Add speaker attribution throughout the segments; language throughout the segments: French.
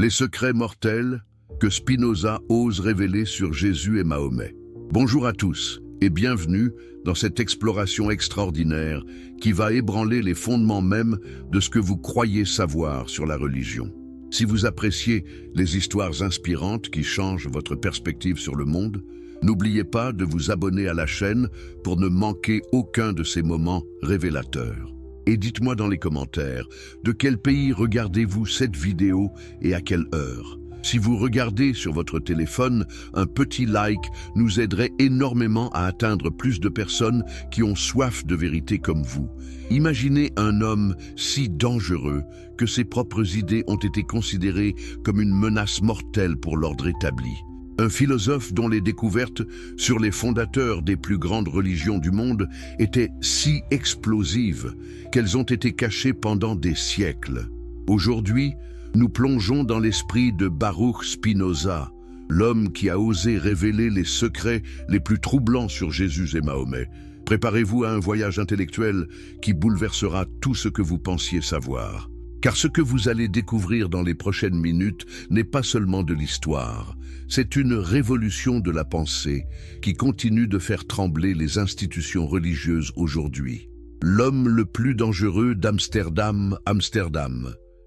Speaker 1: Les secrets mortels que Spinoza ose révéler sur Jésus et Mahomet. Bonjour à tous et bienvenue dans cette exploration extraordinaire qui va ébranler les fondements même de ce que vous croyez savoir sur la religion. Si vous appréciez les histoires inspirantes qui changent votre perspective sur le monde, n'oubliez pas de vous abonner à la chaîne pour ne manquer aucun de ces moments révélateurs. Et dites-moi dans les commentaires, de quel pays regardez-vous cette vidéo et à quelle heure? Si vous regardez sur votre téléphone, un petit like nous aiderait énormément à atteindre plus de personnes qui ont soif de vérité comme vous. Imaginez un homme si dangereux que ses propres idées ont été considérées comme une menace mortelle pour l'ordre établi. Un philosophe dont les découvertes sur les fondateurs des plus grandes religions du monde étaient si explosives qu'elles ont été cachées pendant des siècles. Aujourd'hui, nous plongeons dans l'esprit de Baruch Spinoza, l'homme qui a osé révéler les secrets les plus troublants sur Jésus et Mahomet. Préparez-vous à un voyage intellectuel qui bouleversera tout ce que vous pensiez savoir. Car ce que vous allez découvrir dans les prochaines minutes n'est pas seulement de l'histoire, c'est une révolution de la pensée qui continue de faire trembler les institutions religieuses aujourd'hui. L'homme le plus dangereux d'Amsterdam,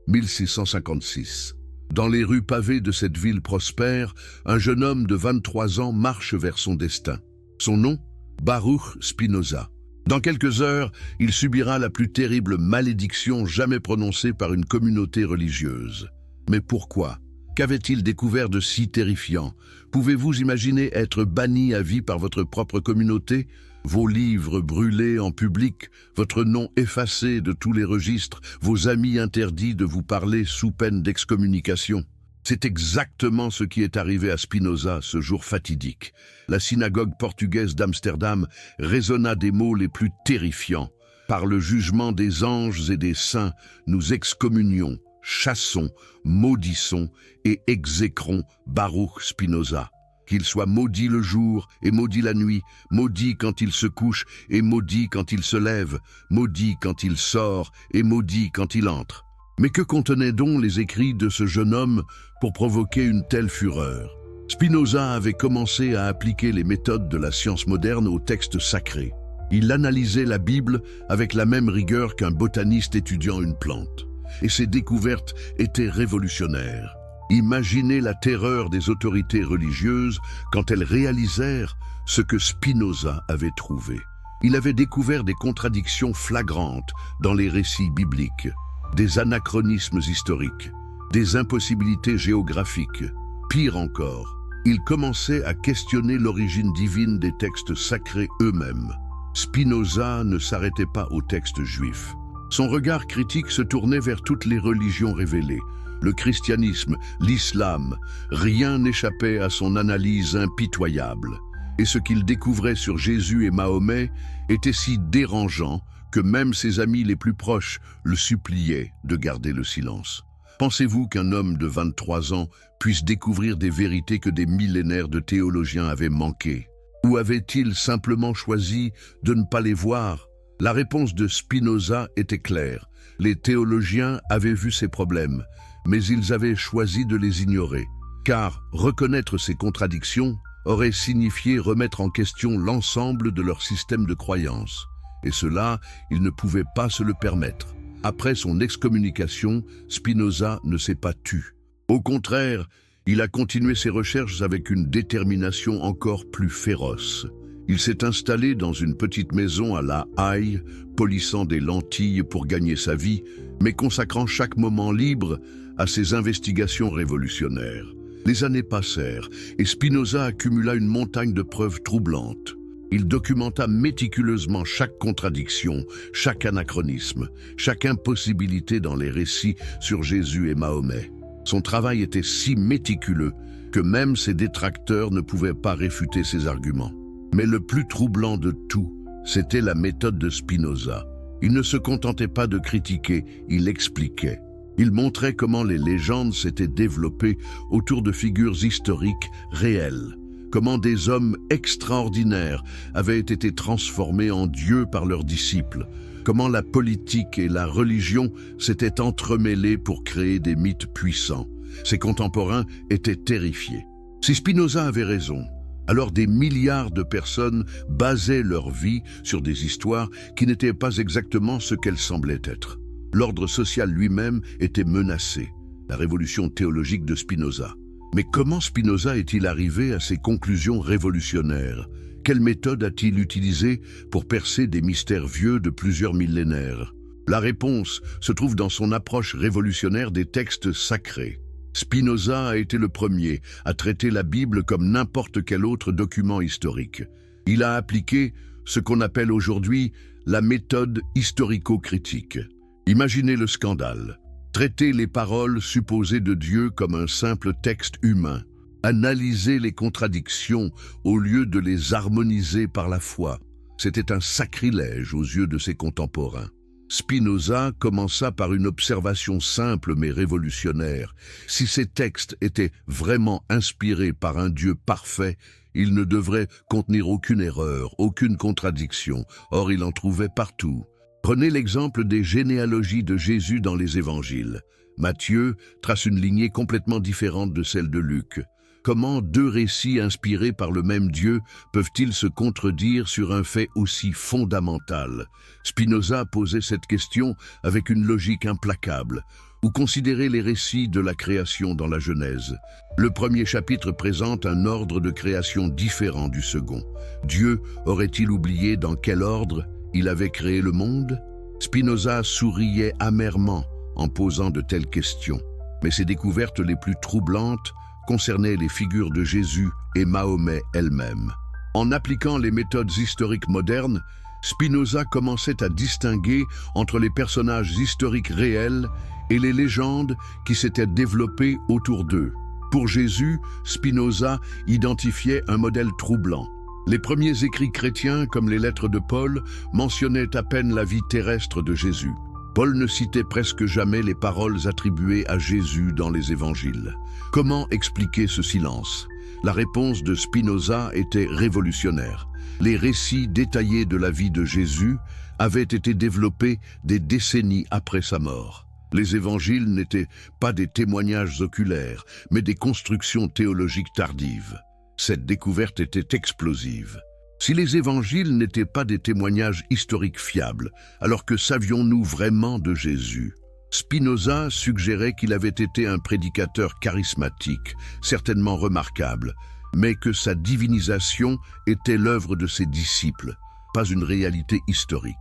Speaker 1: 1656. Dans les rues pavées de cette ville prospère, un jeune homme de 23 ans marche vers son destin. Son nom, Baruch Spinoza. Dans quelques heures, il subira la plus terrible malédiction jamais prononcée par une communauté religieuse. Mais pourquoi? Qu'avait-il découvert de si terrifiant? Pouvez-vous imaginer être banni à vie par votre propre communauté? Vos livres brûlés en public, votre nom effacé de tous les registres, vos amis interdits de vous parler sous peine d'excommunication. C'est exactement ce qui est arrivé à Spinoza ce jour fatidique. La synagogue portugaise d'Amsterdam résonna des mots les plus terrifiants. Par le jugement des anges et des saints, nous excommunions, chassons, maudissons et exécrons Baruch Spinoza. Qu'il soit maudit le jour et maudit la nuit, maudit quand il se couche et maudit quand il se lève, maudit quand il sort et maudit quand il entre. Mais que contenaient donc les écrits de ce jeune homme pour provoquer une telle fureur? Spinoza avait commencé à appliquer les méthodes de la science moderne aux textes sacrés. Il analysait la Bible avec la même rigueur qu'un botaniste étudiant une plante. Et ses découvertes étaient révolutionnaires. Imaginez la terreur des autorités religieuses quand elles réalisèrent ce que Spinoza avait trouvé. Il avait découvert des contradictions flagrantes dans les récits bibliques, des anachronismes historiques, des impossibilités géographiques. Pire encore, il commençait à questionner l'origine divine des textes sacrés eux-mêmes. Spinoza ne s'arrêtait pas aux textes juifs. Son regard critique se tournait vers toutes les religions révélées. Le christianisme, l'islam, rien n'échappait à son analyse impitoyable. Et ce qu'il découvrait sur Jésus et Mahomet était si dérangeant que même ses amis les plus proches le suppliaient de garder le silence. Pensez-vous qu'un homme de 23 ans puisse découvrir des vérités que des millénaires de théologiens avaient manquées? Ou avait-il simplement choisi de ne pas les voir? La réponse de Spinoza était claire. Les théologiens avaient vu ces problèmes, mais ils avaient choisi de les ignorer. Car reconnaître ces contradictions aurait signifié remettre en question l'ensemble de leur système de croyances. Et cela, ils ne pouvaient pas se le permettre. Après son excommunication, Spinoza ne s'est pas tu. Au contraire, il a continué ses recherches avec une détermination encore plus féroce. Il s'est installé dans une petite maison à La Haye, polissant des lentilles pour gagner sa vie, mais consacrant chaque moment libre à ses investigations révolutionnaires. Les années passèrent et Spinoza accumula une montagne de preuves troublantes. Il documenta méticuleusement chaque contradiction, chaque anachronisme, chaque impossibilité dans les récits sur Jésus et Mahomet. Son travail était si méticuleux que même ses détracteurs ne pouvaient pas réfuter ses arguments. Mais le plus troublant de tout, c'était la méthode de Spinoza. Il ne se contentait pas de critiquer, il expliquait. Il montrait comment les légendes s'étaient développées autour de figures historiques réelles, comment des hommes extraordinaires avaient été transformés en dieux par leurs disciples, comment la politique et la religion s'étaient entremêlées pour créer des mythes puissants. Ses contemporains étaient terrifiés. Si Spinoza avait raison, alors des milliards de personnes basaient leur vie sur des histoires qui n'étaient pas exactement ce qu'elles semblaient être. L'ordre social lui-même était menacé, la révolution théologique de Spinoza. Mais comment Spinoza est-il arrivé à ces conclusions révolutionnaires? Quelle méthode a-t-il utilisée pour percer des mystères vieux de plusieurs millénaires? La réponse se trouve dans son approche révolutionnaire des textes sacrés. Spinoza a été le premier à traiter la Bible comme n'importe quel autre document historique. Il a appliqué ce qu'on appelle aujourd'hui la méthode historico-critique. Imaginez le scandale. Traiter les paroles supposées de Dieu comme un simple texte humain. Analyser les contradictions au lieu de les harmoniser par la foi. C'était un sacrilège aux yeux de ses contemporains. Spinoza commença par une observation simple mais révolutionnaire. Si ces textes étaient vraiment inspirés par un Dieu parfait, ils ne devraient contenir aucune erreur, aucune contradiction. Or, il en trouvait partout. Prenez l'exemple des généalogies de Jésus dans les évangiles. Matthieu trace une lignée complètement différente de celle de Luc. Comment deux récits inspirés par le même Dieu peuvent-ils se contredire sur un fait aussi fondamental? Spinoza posait cette question avec une logique implacable. Ou considérez les récits de la création dans la Genèse. Le premier chapitre présente un ordre de création différent du second. Dieu aurait-il oublié dans quel ordre il avait créé le monde? Spinoza souriait amèrement en posant de telles questions. Mais ses découvertes les plus troublantes concernaient les figures de Jésus et Mahomet elle-même. En appliquant les méthodes historiques modernes, Spinoza commençait à distinguer entre les personnages historiques réels et les légendes qui s'étaient développées autour d'eux. Pour Jésus, Spinoza identifiait un modèle troublant. Les premiers écrits chrétiens, comme les lettres de Paul, mentionnaient à peine la vie terrestre de Jésus. Paul ne citait presque jamais les paroles attribuées à Jésus dans les évangiles. Comment expliquer ce silence? La réponse de Spinoza était révolutionnaire. Les récits détaillés de la vie de Jésus avaient été développés des décennies après sa mort. Les évangiles n'étaient pas des témoignages oculaires, mais des constructions théologiques tardives. Cette découverte était explosive. Si les évangiles n'étaient pas des témoignages historiques fiables, alors que savions-nous vraiment de Jésus? Spinoza suggérait qu'il avait été un prédicateur charismatique, certainement remarquable, mais que sa divinisation était l'œuvre de ses disciples, pas une réalité historique.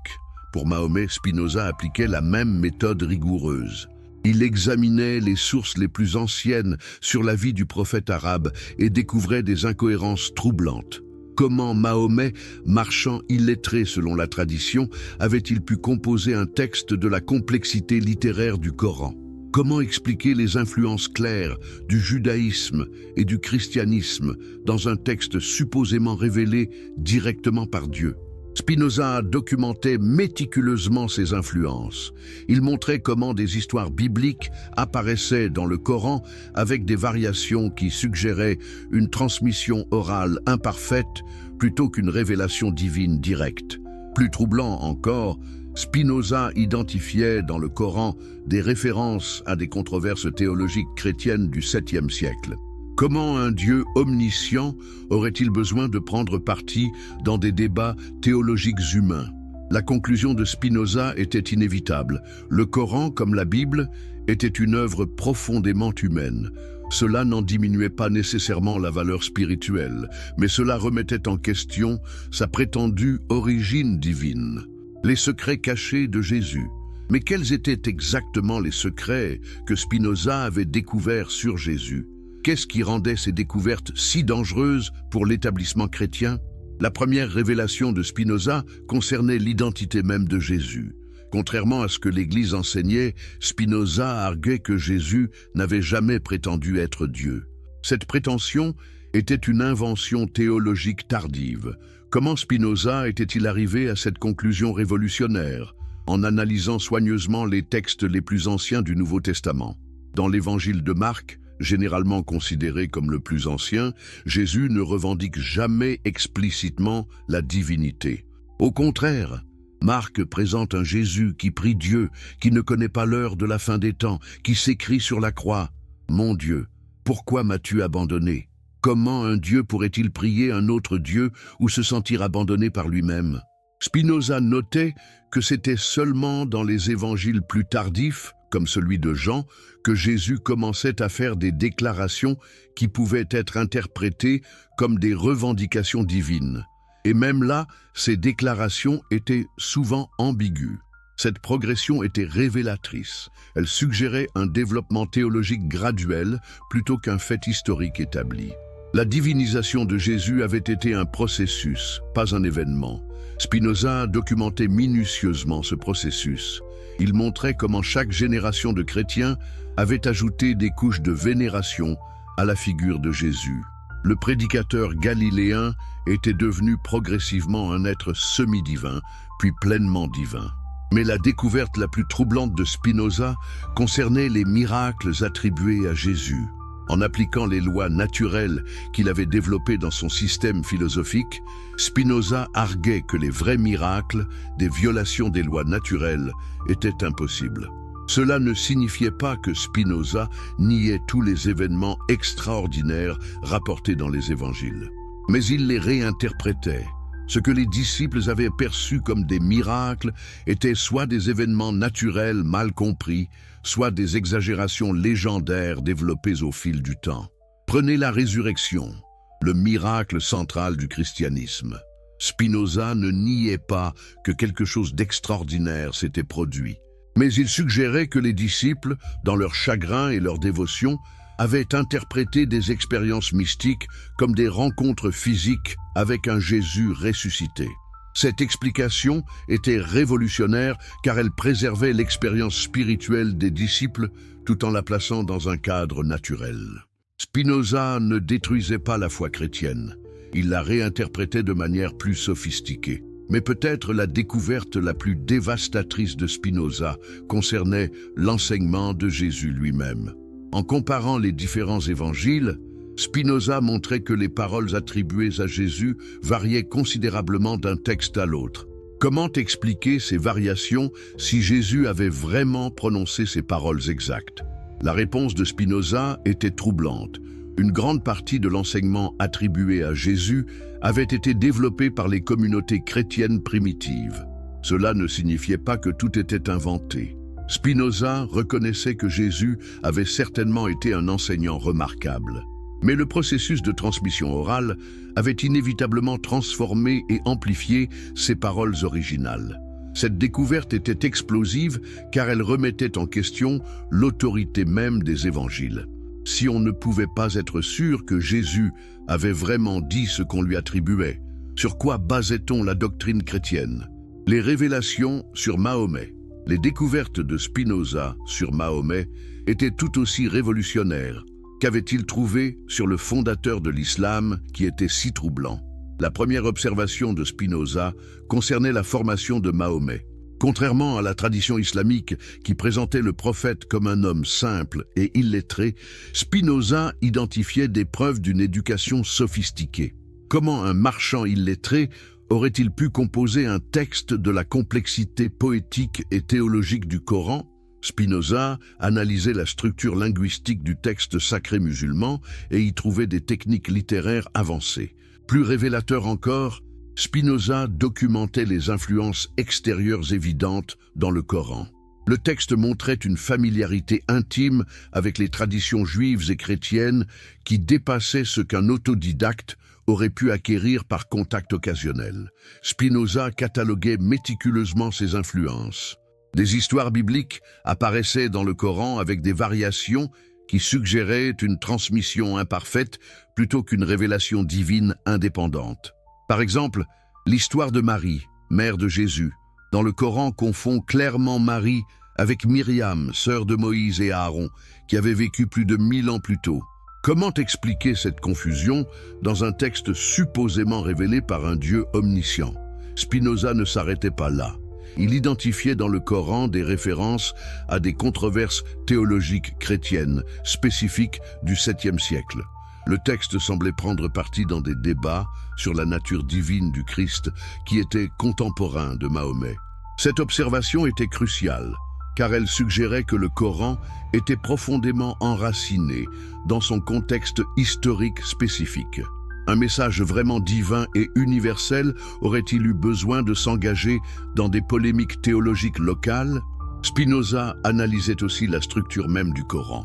Speaker 1: Pour Mahomet, Spinoza appliquait la même méthode rigoureuse. Il examinait les sources les plus anciennes sur la vie du prophète arabe et découvrait des incohérences troublantes. Comment Mahomet, marchand illettré selon la tradition, avait-il pu composer un texte de la complexité littéraire du Coran? Comment expliquer les influences claires du judaïsme et du christianisme dans un texte supposément révélé directement par Dieu? Spinoza documentait méticuleusement ses influences. Il montrait comment des histoires bibliques apparaissaient dans le Coran avec des variations qui suggéraient une transmission orale imparfaite plutôt qu'une révélation divine directe. Plus troublant encore, Spinoza identifiait dans le Coran des références à des controverses théologiques chrétiennes du 7e siècle. Comment un Dieu omniscient aurait-il besoin de prendre parti dans des débats théologiques humains? La conclusion de Spinoza était inévitable. Le Coran, comme la Bible, était une œuvre profondément humaine. Cela n'en diminuait pas nécessairement la valeur spirituelle, mais cela remettait en question sa prétendue origine divine. Les secrets cachés de Jésus. Mais quels étaient exactement les secrets que Spinoza avait découverts sur Jésus? Qu'est-ce qui rendait ces découvertes si dangereuses pour l'établissement chrétien? La première révélation de Spinoza concernait l'identité même de Jésus. Contrairement à ce que l'Église enseignait, Spinoza arguait que Jésus n'avait jamais prétendu être Dieu. Cette prétention était une invention théologique tardive. Comment Spinoza était-il arrivé à cette conclusion révolutionnaire? En analysant soigneusement les textes les plus anciens du Nouveau Testament. Dans l'Évangile de Marc, généralement considéré comme le plus ancien, Jésus ne revendique jamais explicitement la divinité. Au contraire, Marc présente un Jésus qui prie Dieu, qui ne connaît pas l'heure de la fin des temps, qui s'écrit sur la croix. Mon Dieu, pourquoi m'as-tu abandonné? Comment un Dieu pourrait-il prier un autre Dieu ou se sentir abandonné par lui-même? Spinoza notait que c'était seulement dans les évangiles plus tardifs, comme celui de Jean, que Jésus commençait à faire des déclarations qui pouvaient être interprétées comme des revendications divines. Et même là, ces déclarations étaient souvent ambiguës. Cette progression était révélatrice. Elle suggérait un développement théologique graduel plutôt qu'un fait historique établi. La divinisation de Jésus avait été un processus, pas un événement. Spinoza documentait minutieusement ce processus. Il montrait comment chaque génération de chrétiens avait ajouté des couches de vénération à la figure de Jésus. Le prédicateur galiléen était devenu progressivement un être semi-divin, puis pleinement divin. Mais la découverte la plus troublante de Spinoza concernait les miracles attribués à Jésus. En appliquant les lois naturelles qu'il avait développées dans son système philosophique, Spinoza arguait que les vrais miracles, des violations des lois naturelles, étaient impossibles. Cela ne signifiait pas que Spinoza niait tous les événements extraordinaires rapportés dans les évangiles. Mais il les réinterprétait. Ce que les disciples avaient perçu comme des miracles étaient soit des événements naturels mal compris, soit des exagérations légendaires développées au fil du temps. Prenez la résurrection, le miracle central du christianisme. Spinoza ne niait pas que quelque chose d'extraordinaire s'était produit, mais il suggérait que les disciples, dans leur chagrin et leur dévotion, avaient interprété des expériences mystiques comme des rencontres physiques avec un Jésus ressuscité. Cette explication était révolutionnaire car elle préservait l'expérience spirituelle des disciples tout en la plaçant dans un cadre naturel. Spinoza ne détruisait pas la foi chrétienne, il la réinterprétait de manière plus sophistiquée. Mais peut-être la découverte la plus dévastatrice de Spinoza concernait l'enseignement de Jésus lui-même. En comparant les différents évangiles, Spinoza montrait que les paroles attribuées à Jésus variaient considérablement d'un texte à l'autre. Comment expliquer ces variations si Jésus avait vraiment prononcé ces paroles exactes? La réponse de Spinoza était troublante. Une grande partie de l'enseignement attribué à Jésus avait été développé par les communautés chrétiennes primitives. Cela ne signifiait pas que tout était inventé. Spinoza reconnaissait que Jésus avait certainement été un enseignant remarquable. Mais le processus de transmission orale avait inévitablement transformé et amplifié ses paroles originales. Cette découverte était explosive car elle remettait en question l'autorité même des évangiles. Si on ne pouvait pas être sûr que Jésus avait vraiment dit ce qu'on lui attribuait, sur quoi basait-on la doctrine chrétienne? Les révélations sur Mahomet. Les découvertes de Spinoza sur Mahomet étaient tout aussi révolutionnaires. Qu'avait-il trouvé sur le fondateur de l'islam qui était si troublant? La première observation de Spinoza concernait la formation de Mahomet. Contrairement à la tradition islamique qui présentait le prophète comme un homme simple et illettré, Spinoza identifiait des preuves d'une éducation sophistiquée. Comment un marchand illettré aurait-il pu composer un texte de la complexité poétique et théologique du Coran? Spinoza analysait la structure linguistique du texte sacré musulman et y trouvait des techniques littéraires avancées. Plus révélateur encore, Spinoza documentait les influences extérieures évidentes dans le Coran. Le texte montrait une familiarité intime avec les traditions juives et chrétiennes qui dépassaient ce qu'un autodidacte aurait pu acquérir par contact occasionnel. Spinoza cataloguait méticuleusement ses influences. Des histoires bibliques apparaissaient dans le Coran avec des variations qui suggéraient une transmission imparfaite plutôt qu'une révélation divine indépendante. Par exemple, l'histoire de Marie, mère de Jésus, dans le Coran confond clairement Marie avec Myriam, sœur de Moïse et Aaron, qui avait vécu plus de 1000 ans plus tôt. Comment expliquer cette confusion dans un texte supposément révélé par un Dieu omniscient? Spinoza ne s'arrêtait pas là. Il identifiait dans le Coran des références à des controverses théologiques chrétiennes spécifiques du 7e siècle. Le texte semblait prendre parti dans des débats sur la nature divine du Christ qui étaient contemporains de Mahomet. Cette observation était cruciale. car elle suggérait que le Coran était profondément enraciné dans son contexte historique spécifique. Un message vraiment divin et universel aurait-il eu besoin de s'engager dans des polémiques théologiques locales? Spinoza analysait aussi la structure même du Coran.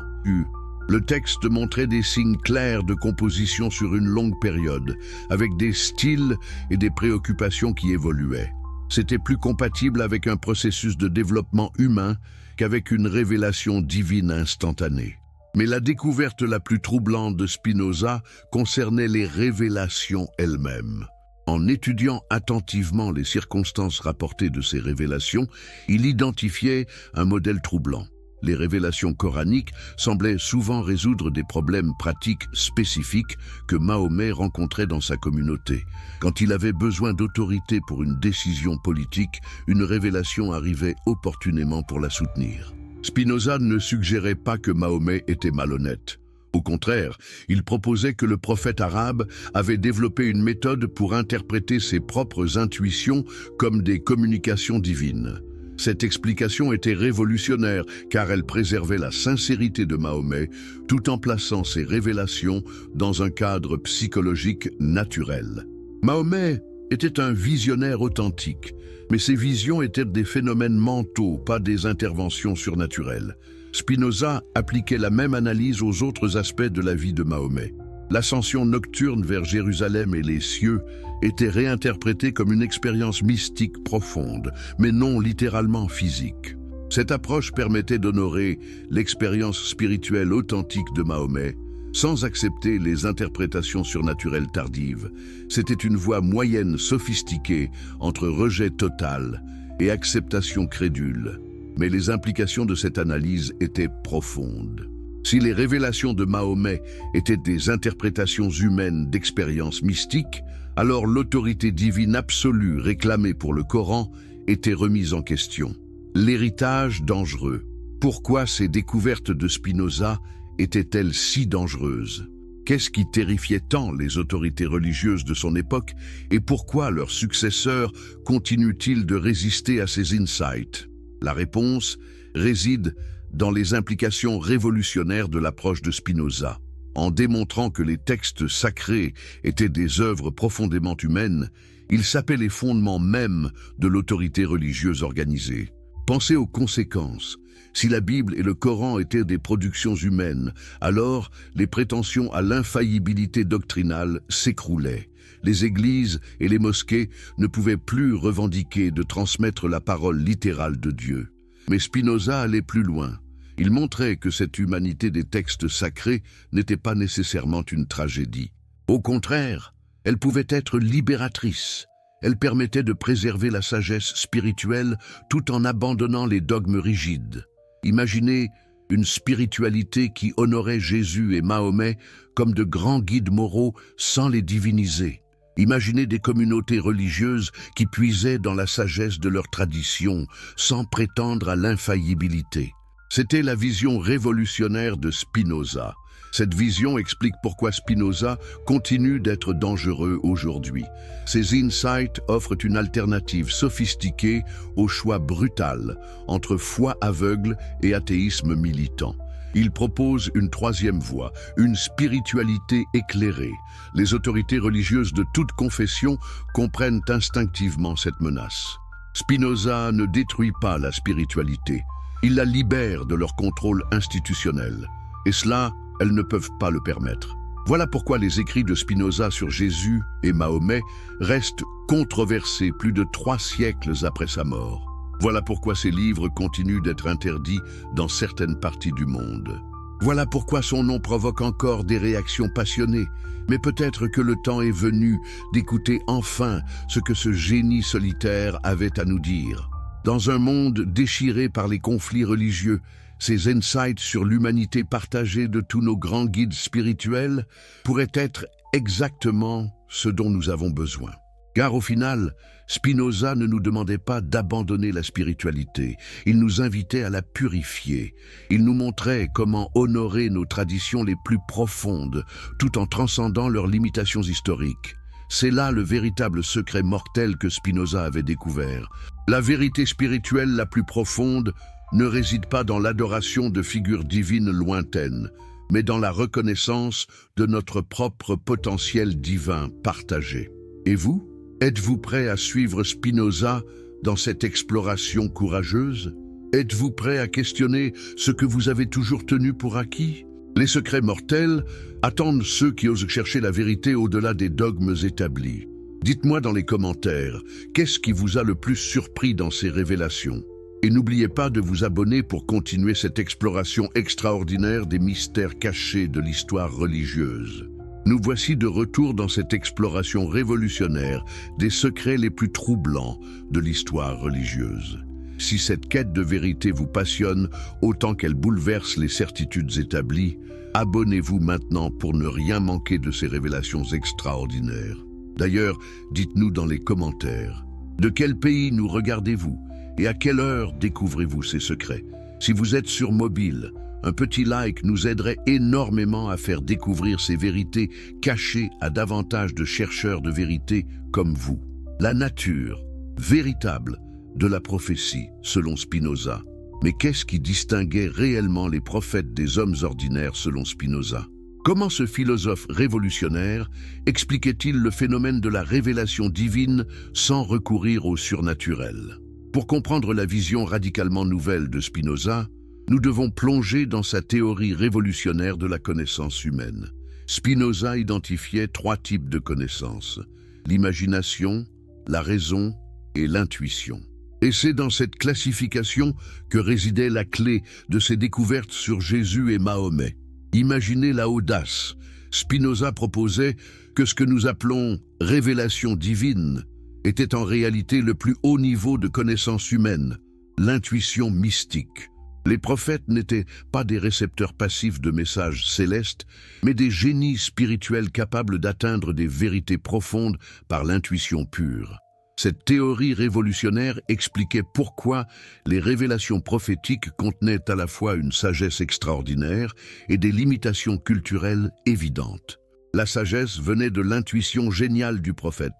Speaker 1: Le texte montrait des signes clairs de composition sur une longue période, avec des styles et des préoccupations qui évoluaient. C'était plus compatible avec un processus de développement humain qu'avec une révélation divine instantanée. Mais la découverte la plus troublante de Spinoza concernait les révélations elles-mêmes. En étudiant attentivement les circonstances rapportées de ces révélations, il identifiait un modèle troublant. Les révélations coraniques semblaient souvent résoudre des problèmes pratiques spécifiques que Mahomet rencontrait dans sa communauté. Quand il avait besoin d'autorité pour une décision politique, une révélation arrivait opportunément pour la soutenir. Spinoza ne suggérait pas que Mahomet était malhonnête. Au contraire, il proposait que le prophète arabe avait développé une méthode pour interpréter ses propres intuitions comme des communications divines. Cette explication était révolutionnaire car elle préservait la sincérité de Mahomet tout en plaçant ses révélations dans un cadre psychologique naturel. Mahomet était un visionnaire authentique, mais ses visions étaient des phénomènes mentaux, pas des interventions surnaturelles. Spinoza appliquait la même analyse aux autres aspects de la vie de Mahomet. L'ascension nocturne vers Jérusalem et les cieux était réinterprétée comme une expérience mystique profonde, mais non littéralement physique. Cette approche permettait d'honorer l'expérience spirituelle authentique de Mahomet, sans accepter les interprétations surnaturelles tardives. C'était une voie moyenne sophistiquée entre rejet total et acceptation crédule. Mais les implications de cette analyse étaient profondes. Si les révélations de Mahomet étaient des interprétations humaines d'expériences mystiques, alors l'autorité divine absolue réclamée pour le Coran était remise en question. L'héritage dangereux. Pourquoi ces découvertes de Spinoza étaient-elles si dangereuses? Qu'est-ce qui terrifiait tant les autorités religieuses de son époque et pourquoi leurs successeurs continuent-ils de résister à ces insights? La réponse réside dans les implications révolutionnaires de l'approche de Spinoza. En démontrant que les textes sacrés étaient des œuvres profondément humaines, il sapait les fondements mêmes de l'autorité religieuse organisée. Pensez aux conséquences. Si la Bible et le Coran étaient des productions humaines, alors les prétentions à l'infaillibilité doctrinale s'écroulaient. Les églises et les mosquées ne pouvaient plus revendiquer de transmettre la parole littérale de Dieu. Mais Spinoza allait plus loin. Il montrait que cette humanité des textes sacrés n'était pas nécessairement une tragédie. Au contraire, elle pouvait être libératrice. Elle permettait de préserver la sagesse spirituelle tout en abandonnant les dogmes rigides. Imaginez une spiritualité qui honorait Jésus et Mahomet comme de grands guides moraux sans les diviniser. Imaginez des communautés religieuses qui puisaient dans la sagesse de leur tradition sans prétendre à l'infaillibilité. C'était la vision révolutionnaire de Spinoza. Cette vision explique pourquoi Spinoza continue d'être dangereux aujourd'hui. Ces insights offrent une alternative sophistiquée au choix brutal entre foi aveugle et athéisme militant. Il propose une troisième voie, une spiritualité éclairée. Les autorités religieuses de toute confession comprennent instinctivement cette menace. Spinoza ne détruit pas la spiritualité, il la libère de leur contrôle institutionnel. Et cela, elles ne peuvent pas le permettre. Voilà pourquoi les écrits de Spinoza sur Jésus et Mahomet restent controversés plus de 3 siècles après sa mort. Voilà pourquoi ces livres continuent d'être interdits dans certaines parties du monde. Voilà pourquoi son nom provoque encore des réactions passionnées. Mais peut-être que le temps est venu d'écouter enfin ce que ce génie solitaire avait à nous dire. Dans un monde déchiré par les conflits religieux, ces insights sur l'humanité partagée de tous nos grands guides spirituels pourraient être exactement ce dont nous avons besoin. Car au final, Spinoza ne nous demandait pas d'abandonner la spiritualité, il nous invitait à la purifier. Il nous montrait comment honorer nos traditions les plus profondes, tout en transcendant leurs limitations historiques. C'est là le véritable secret mortel que Spinoza avait découvert. La vérité spirituelle la plus profonde ne réside pas dans l'adoration de figures divines lointaines, mais dans la reconnaissance de notre propre potentiel divin partagé. Et vous, êtes-vous prêt à suivre Spinoza dans cette exploration courageuse? Êtes-vous prêt à questionner ce que vous avez toujours tenu pour acquis? Les secrets mortels attendent ceux qui osent chercher la vérité au-delà des dogmes établis. Dites-moi dans les commentaires, qu'est-ce qui vous a le plus surpris dans ces révélations? Et n'oubliez pas de vous abonner pour continuer cette exploration extraordinaire des mystères cachés de l'histoire religieuse. Nous voici de retour dans cette exploration révolutionnaire des secrets les plus troublants de l'histoire religieuse. Si cette quête de vérité vous passionne autant qu'elle bouleverse les certitudes établies, abonnez-vous maintenant pour ne rien manquer de ces révélations extraordinaires. D'ailleurs, dites-nous dans les commentaires, de quel pays nous regardez-vous et à quelle heure découvrez-vous ces secrets? Si vous êtes sur mobile, un petit like nous aiderait énormément à faire découvrir ces vérités cachées à davantage de chercheurs de vérité comme vous. La nature véritable de la prophétie, selon Spinoza. Mais qu'est-ce qui distinguait réellement les prophètes des hommes ordinaires selon Spinoza? Comment ce philosophe révolutionnaire expliquait-il le phénomène de la révélation divine sans recourir au surnaturel? Pour comprendre la vision radicalement nouvelle de Spinoza, nous devons plonger dans sa théorie révolutionnaire de la connaissance humaine. Spinoza identifiait 3 types de connaissances: l'imagination, la raison et l'intuition. Et c'est dans cette classification que résidait la clé de ses découvertes sur Jésus et Mahomet. Imaginez la audace. Spinoza proposait que ce que nous appelons révélation divine était en réalité le plus haut niveau de connaissance humaine, l'intuition mystique. Les prophètes n'étaient pas des récepteurs passifs de messages célestes, mais des génies spirituels capables d'atteindre des vérités profondes par l'intuition pure. Cette théorie révolutionnaire expliquait pourquoi les révélations prophétiques contenaient à la fois une sagesse extraordinaire et des limitations culturelles évidentes. La sagesse venait de l'intuition géniale du prophète,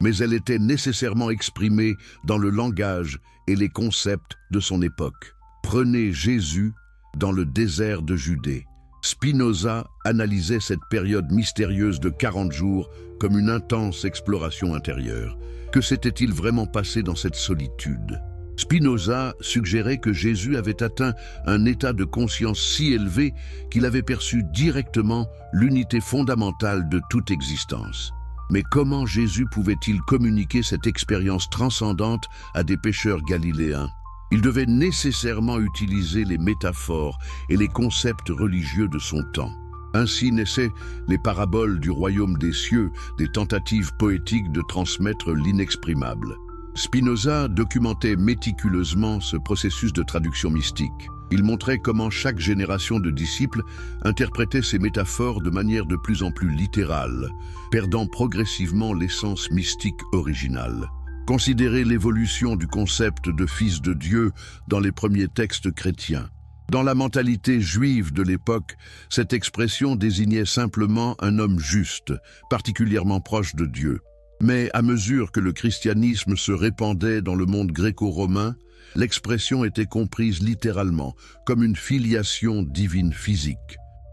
Speaker 1: mais elle était nécessairement exprimée dans le langage et les concepts de son époque. Prenez Jésus dans le désert de Judée. Spinoza analysait cette période mystérieuse de 40 jours comme une intense exploration intérieure. Que s'était-il vraiment passé dans cette solitude? Spinoza suggérait que Jésus avait atteint un état de conscience si élevé qu'il avait perçu directement l'unité fondamentale de toute existence. Mais comment Jésus pouvait-il communiquer cette expérience transcendante à des pêcheurs galiléens? Il devait nécessairement utiliser les métaphores et les concepts religieux de son temps. Ainsi naissaient les paraboles du royaume des cieux, des tentatives poétiques de transmettre l'inexprimable. Spinoza documentait méticuleusement ce processus de traduction mystique. Il montrait comment chaque génération de disciples interprétait ces métaphores de manière de plus en plus littérale, perdant progressivement l'essence mystique originale. Considérez l'évolution du concept de fils de Dieu dans les premiers textes chrétiens. Dans la mentalité juive de l'époque, cette expression désignait simplement un homme juste, particulièrement proche de Dieu. Mais à mesure que le christianisme se répandait dans le monde gréco-romain, l'expression était comprise littéralement, comme une filiation divine physique.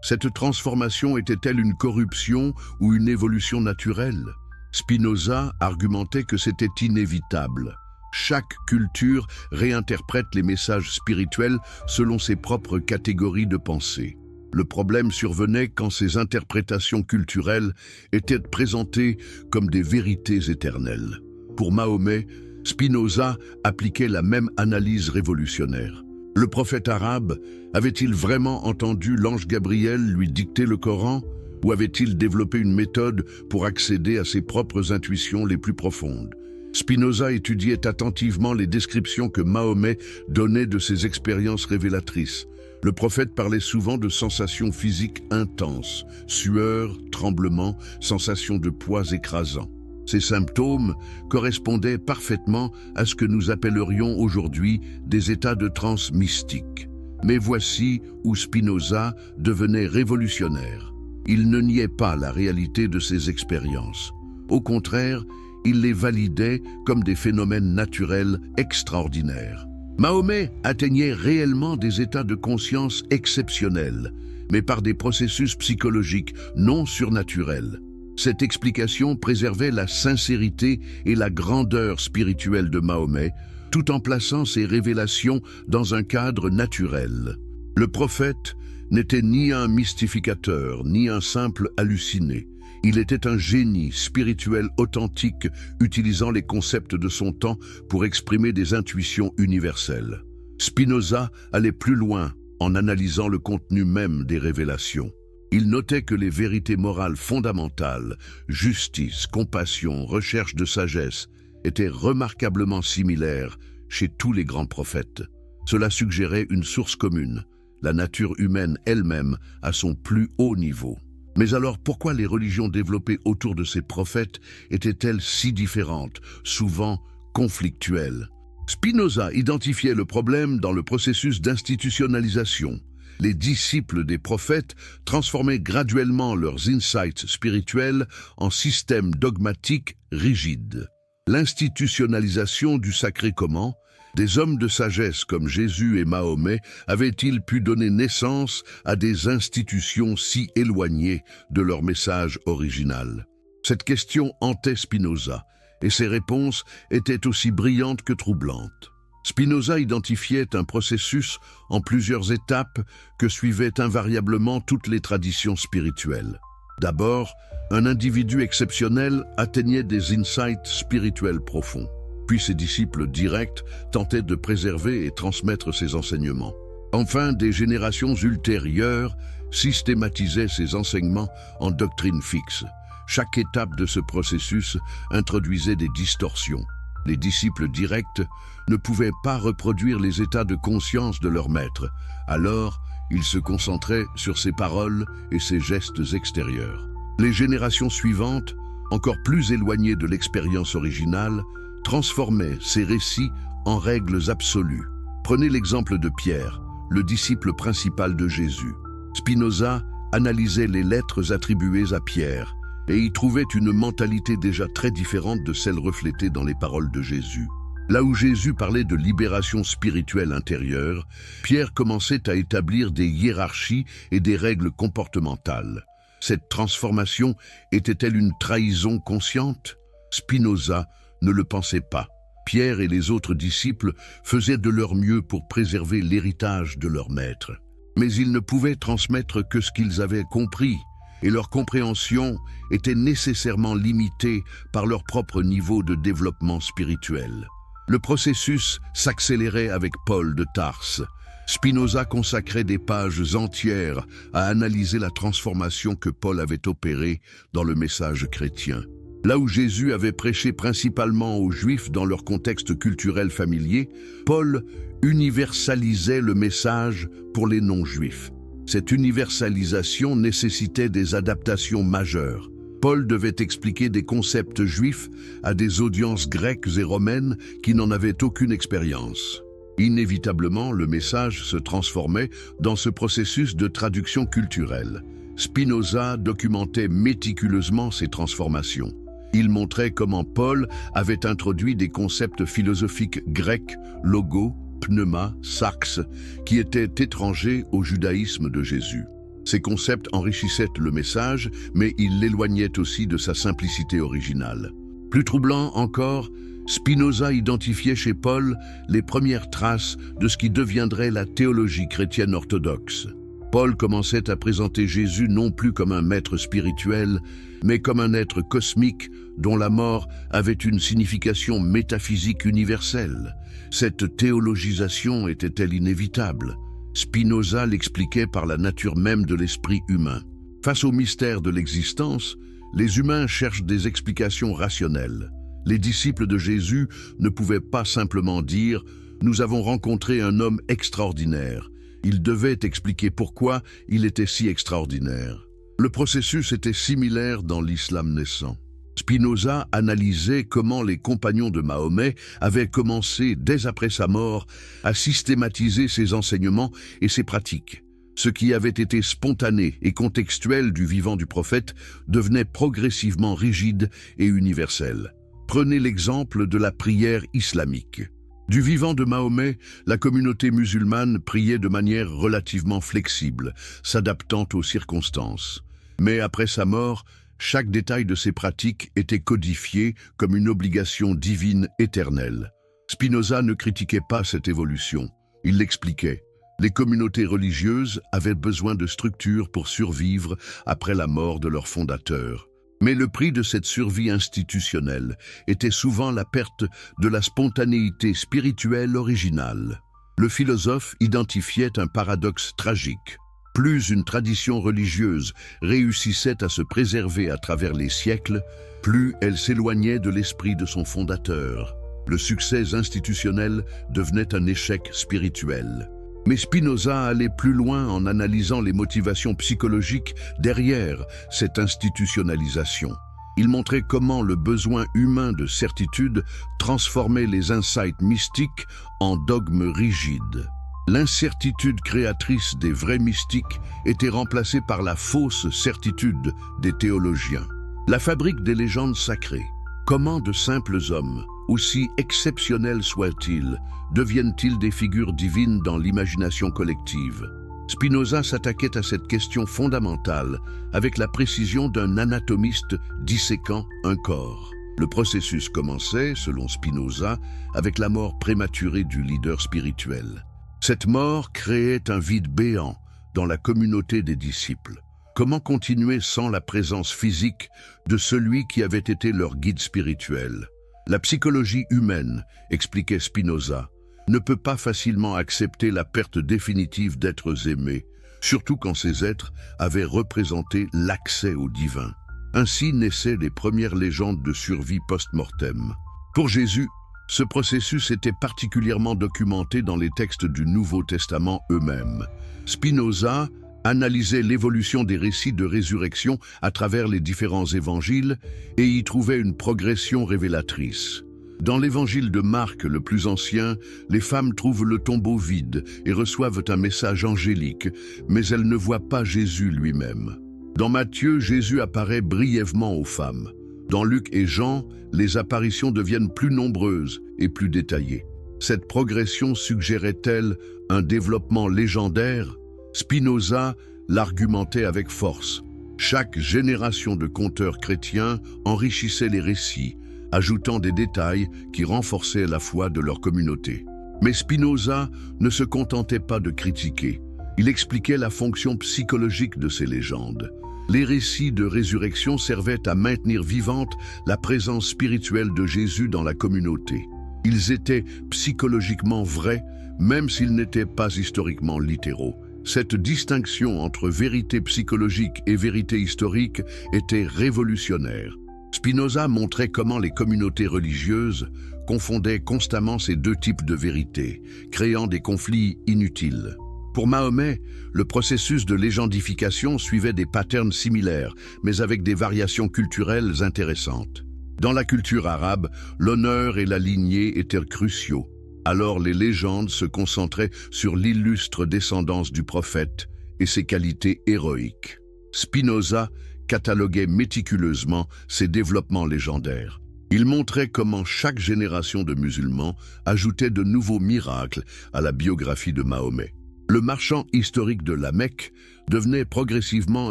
Speaker 1: Cette transformation était-elle une corruption ou une évolution naturelle? Spinoza argumentait que c'était inévitable. Chaque culture réinterprète les messages spirituels selon ses propres catégories de pensée. Le problème survenait quand ces interprétations culturelles étaient présentées comme des vérités éternelles. Pour Mahomet, Spinoza appliquait la même analyse révolutionnaire. Le prophète arabe avait-il vraiment entendu l'ange Gabriel lui dicter le Coran, ou avait-il développé une méthode pour accéder à ses propres intuitions les plus profondes? Spinoza étudiait attentivement les descriptions que Mahomet donnait de ses expériences révélatrices. Le prophète parlait souvent de sensations physiques intenses, sueur, tremblements, sensations de poids écrasants. Ces symptômes correspondaient parfaitement à ce que nous appellerions aujourd'hui des états de transe mystique. Mais voici où Spinoza devenait révolutionnaire. Il ne niait pas la réalité de ces expériences. Au contraire, il les validait comme des phénomènes naturels extraordinaires. Mahomet atteignait réellement des états de conscience exceptionnels, mais par des processus psychologiques non surnaturels. Cette explication préservait la sincérité et la grandeur spirituelle de Mahomet, tout en plaçant ses révélations dans un cadre naturel. Le prophète n'était ni un mystificateur, ni un simple halluciné. Il était un génie spirituel authentique, utilisant les concepts de son temps pour exprimer des intuitions universelles. Spinoza allait plus loin en analysant le contenu même des révélations. Il notait que les vérités morales fondamentales, justice, compassion, recherche de sagesse, étaient remarquablement similaires chez tous les grands prophètes. Cela suggérait une source commune, la nature humaine elle-même à son plus haut niveau. Mais alors pourquoi les religions développées autour de ces prophètes étaient-elles si différentes, souvent conflictuelles? Spinoza identifiait le problème dans le processus d'institutionnalisation. Les disciples des prophètes transformaient graduellement leurs insights spirituels en systèmes dogmatiques rigides. L'institutionnalisation du sacré comment, des hommes de sagesse comme Jésus et Mahomet avaient-ils pu donner naissance à des institutions si éloignées de leur message original? Cette question hantait Spinoza, et ses réponses étaient aussi brillantes que troublantes. Spinoza identifiait un processus en plusieurs étapes que suivaient invariablement toutes les traditions spirituelles. D'abord, un individu exceptionnel atteignait des insights spirituels profonds. Puis ses disciples directs tentaient de préserver et transmettre ses enseignements. Enfin, des générations ultérieures systématisaient ces enseignements en doctrine fixe. Chaque étape de ce processus introduisait des distorsions. Les disciples directs ne pouvaient pas reproduire les états de conscience de leur maître. Alors, ils se concentraient sur ses paroles et ses gestes extérieurs. Les générations suivantes, encore plus éloignées de l'expérience originale, transformaient ces récits en règles absolues. Prenez l'exemple de Pierre, le disciple principal de Jésus. Spinoza analysait les lettres attribuées à Pierre et y trouvait une mentalité déjà très différente de celle reflétée dans les paroles de Jésus. Là où Jésus parlait de libération spirituelle intérieure, Pierre commençait à établir des hiérarchies et des règles comportementales. Cette transformation était-elle une trahison consciente? Spinoza ne le pensait pas. Pierre et les autres disciples faisaient de leur mieux pour préserver l'héritage de leur maître. Mais ils ne pouvaient transmettre que ce qu'ils avaient compris, et leur compréhension était nécessairement limitée par leur propre niveau de développement spirituel. Le processus s'accélérait avec Paul de Tarse. Spinoza consacrait des pages entières à analyser la transformation que Paul avait opérée dans le message chrétien. Là où Jésus avait prêché principalement aux Juifs dans leur contexte culturel familier, Paul universalisait le message pour les non-Juifs. Cette universalisation nécessitait des adaptations majeures. Paul devait expliquer des concepts juifs à des audiences grecques et romaines qui n'en avaient aucune expérience. Inévitablement, le message se transformait dans ce processus de traduction culturelle. Spinoza documentait méticuleusement ces transformations. Il montrait comment Paul avait introduit des concepts philosophiques grecs, logo, pneuma, sarx, qui étaient étrangers au judaïsme de Jésus. Ces concepts enrichissaient le message, mais ils l'éloignaient aussi de sa simplicité originale. Plus troublant encore, Spinoza identifiait chez Paul les premières traces de ce qui deviendrait la théologie chrétienne orthodoxe. Paul commençait à présenter Jésus non plus comme un maître spirituel, mais comme un être cosmique dont la mort avait une signification métaphysique universelle. Cette théologisation était-elle inévitable? Spinoza l'expliquait par la nature même de l'esprit humain. Face au mystère de l'existence, les humains cherchent des explications rationnelles. Les disciples de Jésus ne pouvaient pas simplement dire « Nous avons rencontré un homme extraordinaire ». Ils devaient expliquer pourquoi il était si extraordinaire. Le processus était similaire dans l'islam naissant. Spinoza analysait comment les compagnons de Mahomet avaient commencé, dès après sa mort, à systématiser ses enseignements et ses pratiques. Ce qui avait été spontané et contextuel du vivant du prophète devenait progressivement rigide et universel. Prenez l'exemple de la prière islamique. Du vivant de Mahomet, la communauté musulmane priait de manière relativement flexible, s'adaptant aux circonstances. Mais après sa mort, chaque détail de ses pratiques était codifié comme une obligation divine éternelle. Spinoza ne critiquait pas cette évolution. Il l'expliquait. Les communautés religieuses avaient besoin de structures pour survivre après la mort de leur fondateur. Mais le prix de cette survie institutionnelle était souvent la perte de la spontanéité spirituelle originale. Le philosophe identifiait un paradoxe tragique. Plus une tradition religieuse réussissait à se préserver à travers les siècles, plus elle s'éloignait de l'esprit de son fondateur. Le succès institutionnel devenait un échec spirituel. Mais Spinoza allait plus loin en analysant les motivations psychologiques derrière cette institutionnalisation. Il montrait comment le besoin humain de certitude transformait les insights mystiques en dogmes rigides. L'incertitude créatrice des vrais mystiques était remplacée par la fausse certitude des théologiens. La fabrique des légendes sacrées. Comment de simples hommes, aussi exceptionnels soient-ils, deviennent-ils des figures divines dans l'imagination collective? Spinoza s'attaquait à cette question fondamentale avec la précision d'un anatomiste disséquant un corps. Le processus commençait, selon Spinoza, avec la mort prématurée du leader spirituel. Cette mort créait un vide béant dans la communauté des disciples. Comment continuer sans la présence physique de celui qui avait été leur guide spirituel? La psychologie humaine, expliquait Spinoza, ne peut pas facilement accepter la perte définitive d'êtres aimés, surtout quand ces êtres avaient représenté l'accès au divin. Ainsi naissaient les premières légendes de survie post-mortem. Pour Jésus, ce processus était particulièrement documenté dans les textes du Nouveau Testament eux-mêmes. Spinoza analysait l'évolution des récits de résurrection à travers les différents évangiles et y trouvait une progression révélatrice. Dans l'évangile de Marc, le plus ancien, les femmes trouvent le tombeau vide et reçoivent un message angélique, mais elles ne voient pas Jésus lui-même. Dans Matthieu, Jésus apparaît brièvement aux femmes. Dans Luc et Jean, les apparitions deviennent plus nombreuses et plus détaillées. Cette progression suggérait-elle un développement légendaire? Spinoza l'argumentait avec force. Chaque génération de conteurs chrétiens enrichissait les récits, ajoutant des détails qui renforçaient la foi de leur communauté. Mais Spinoza ne se contentait pas de critiquer. Il expliquait la fonction psychologique de ces légendes. Les récits de résurrection servaient à maintenir vivante la présence spirituelle de Jésus dans la communauté. Ils étaient psychologiquement vrais, même s'ils n'étaient pas historiquement littéraux. Cette distinction entre vérité psychologique et vérité historique était révolutionnaire. Spinoza montrait comment les communautés religieuses confondaient constamment ces deux types de vérité, créant des conflits inutiles. Pour Mahomet, le processus de légendification suivait des patterns similaires, mais avec des variations culturelles intéressantes. Dans la culture arabe, l'honneur et la lignée étaient cruciaux. Alors les légendes se concentraient sur l'illustre descendance du prophète et ses qualités héroïques. Spinoza cataloguait méticuleusement ces développements légendaires. Il montrait comment chaque génération de musulmans ajoutait de nouveaux miracles à la biographie de Mahomet. Le marchand historique de la Mecque devenait progressivement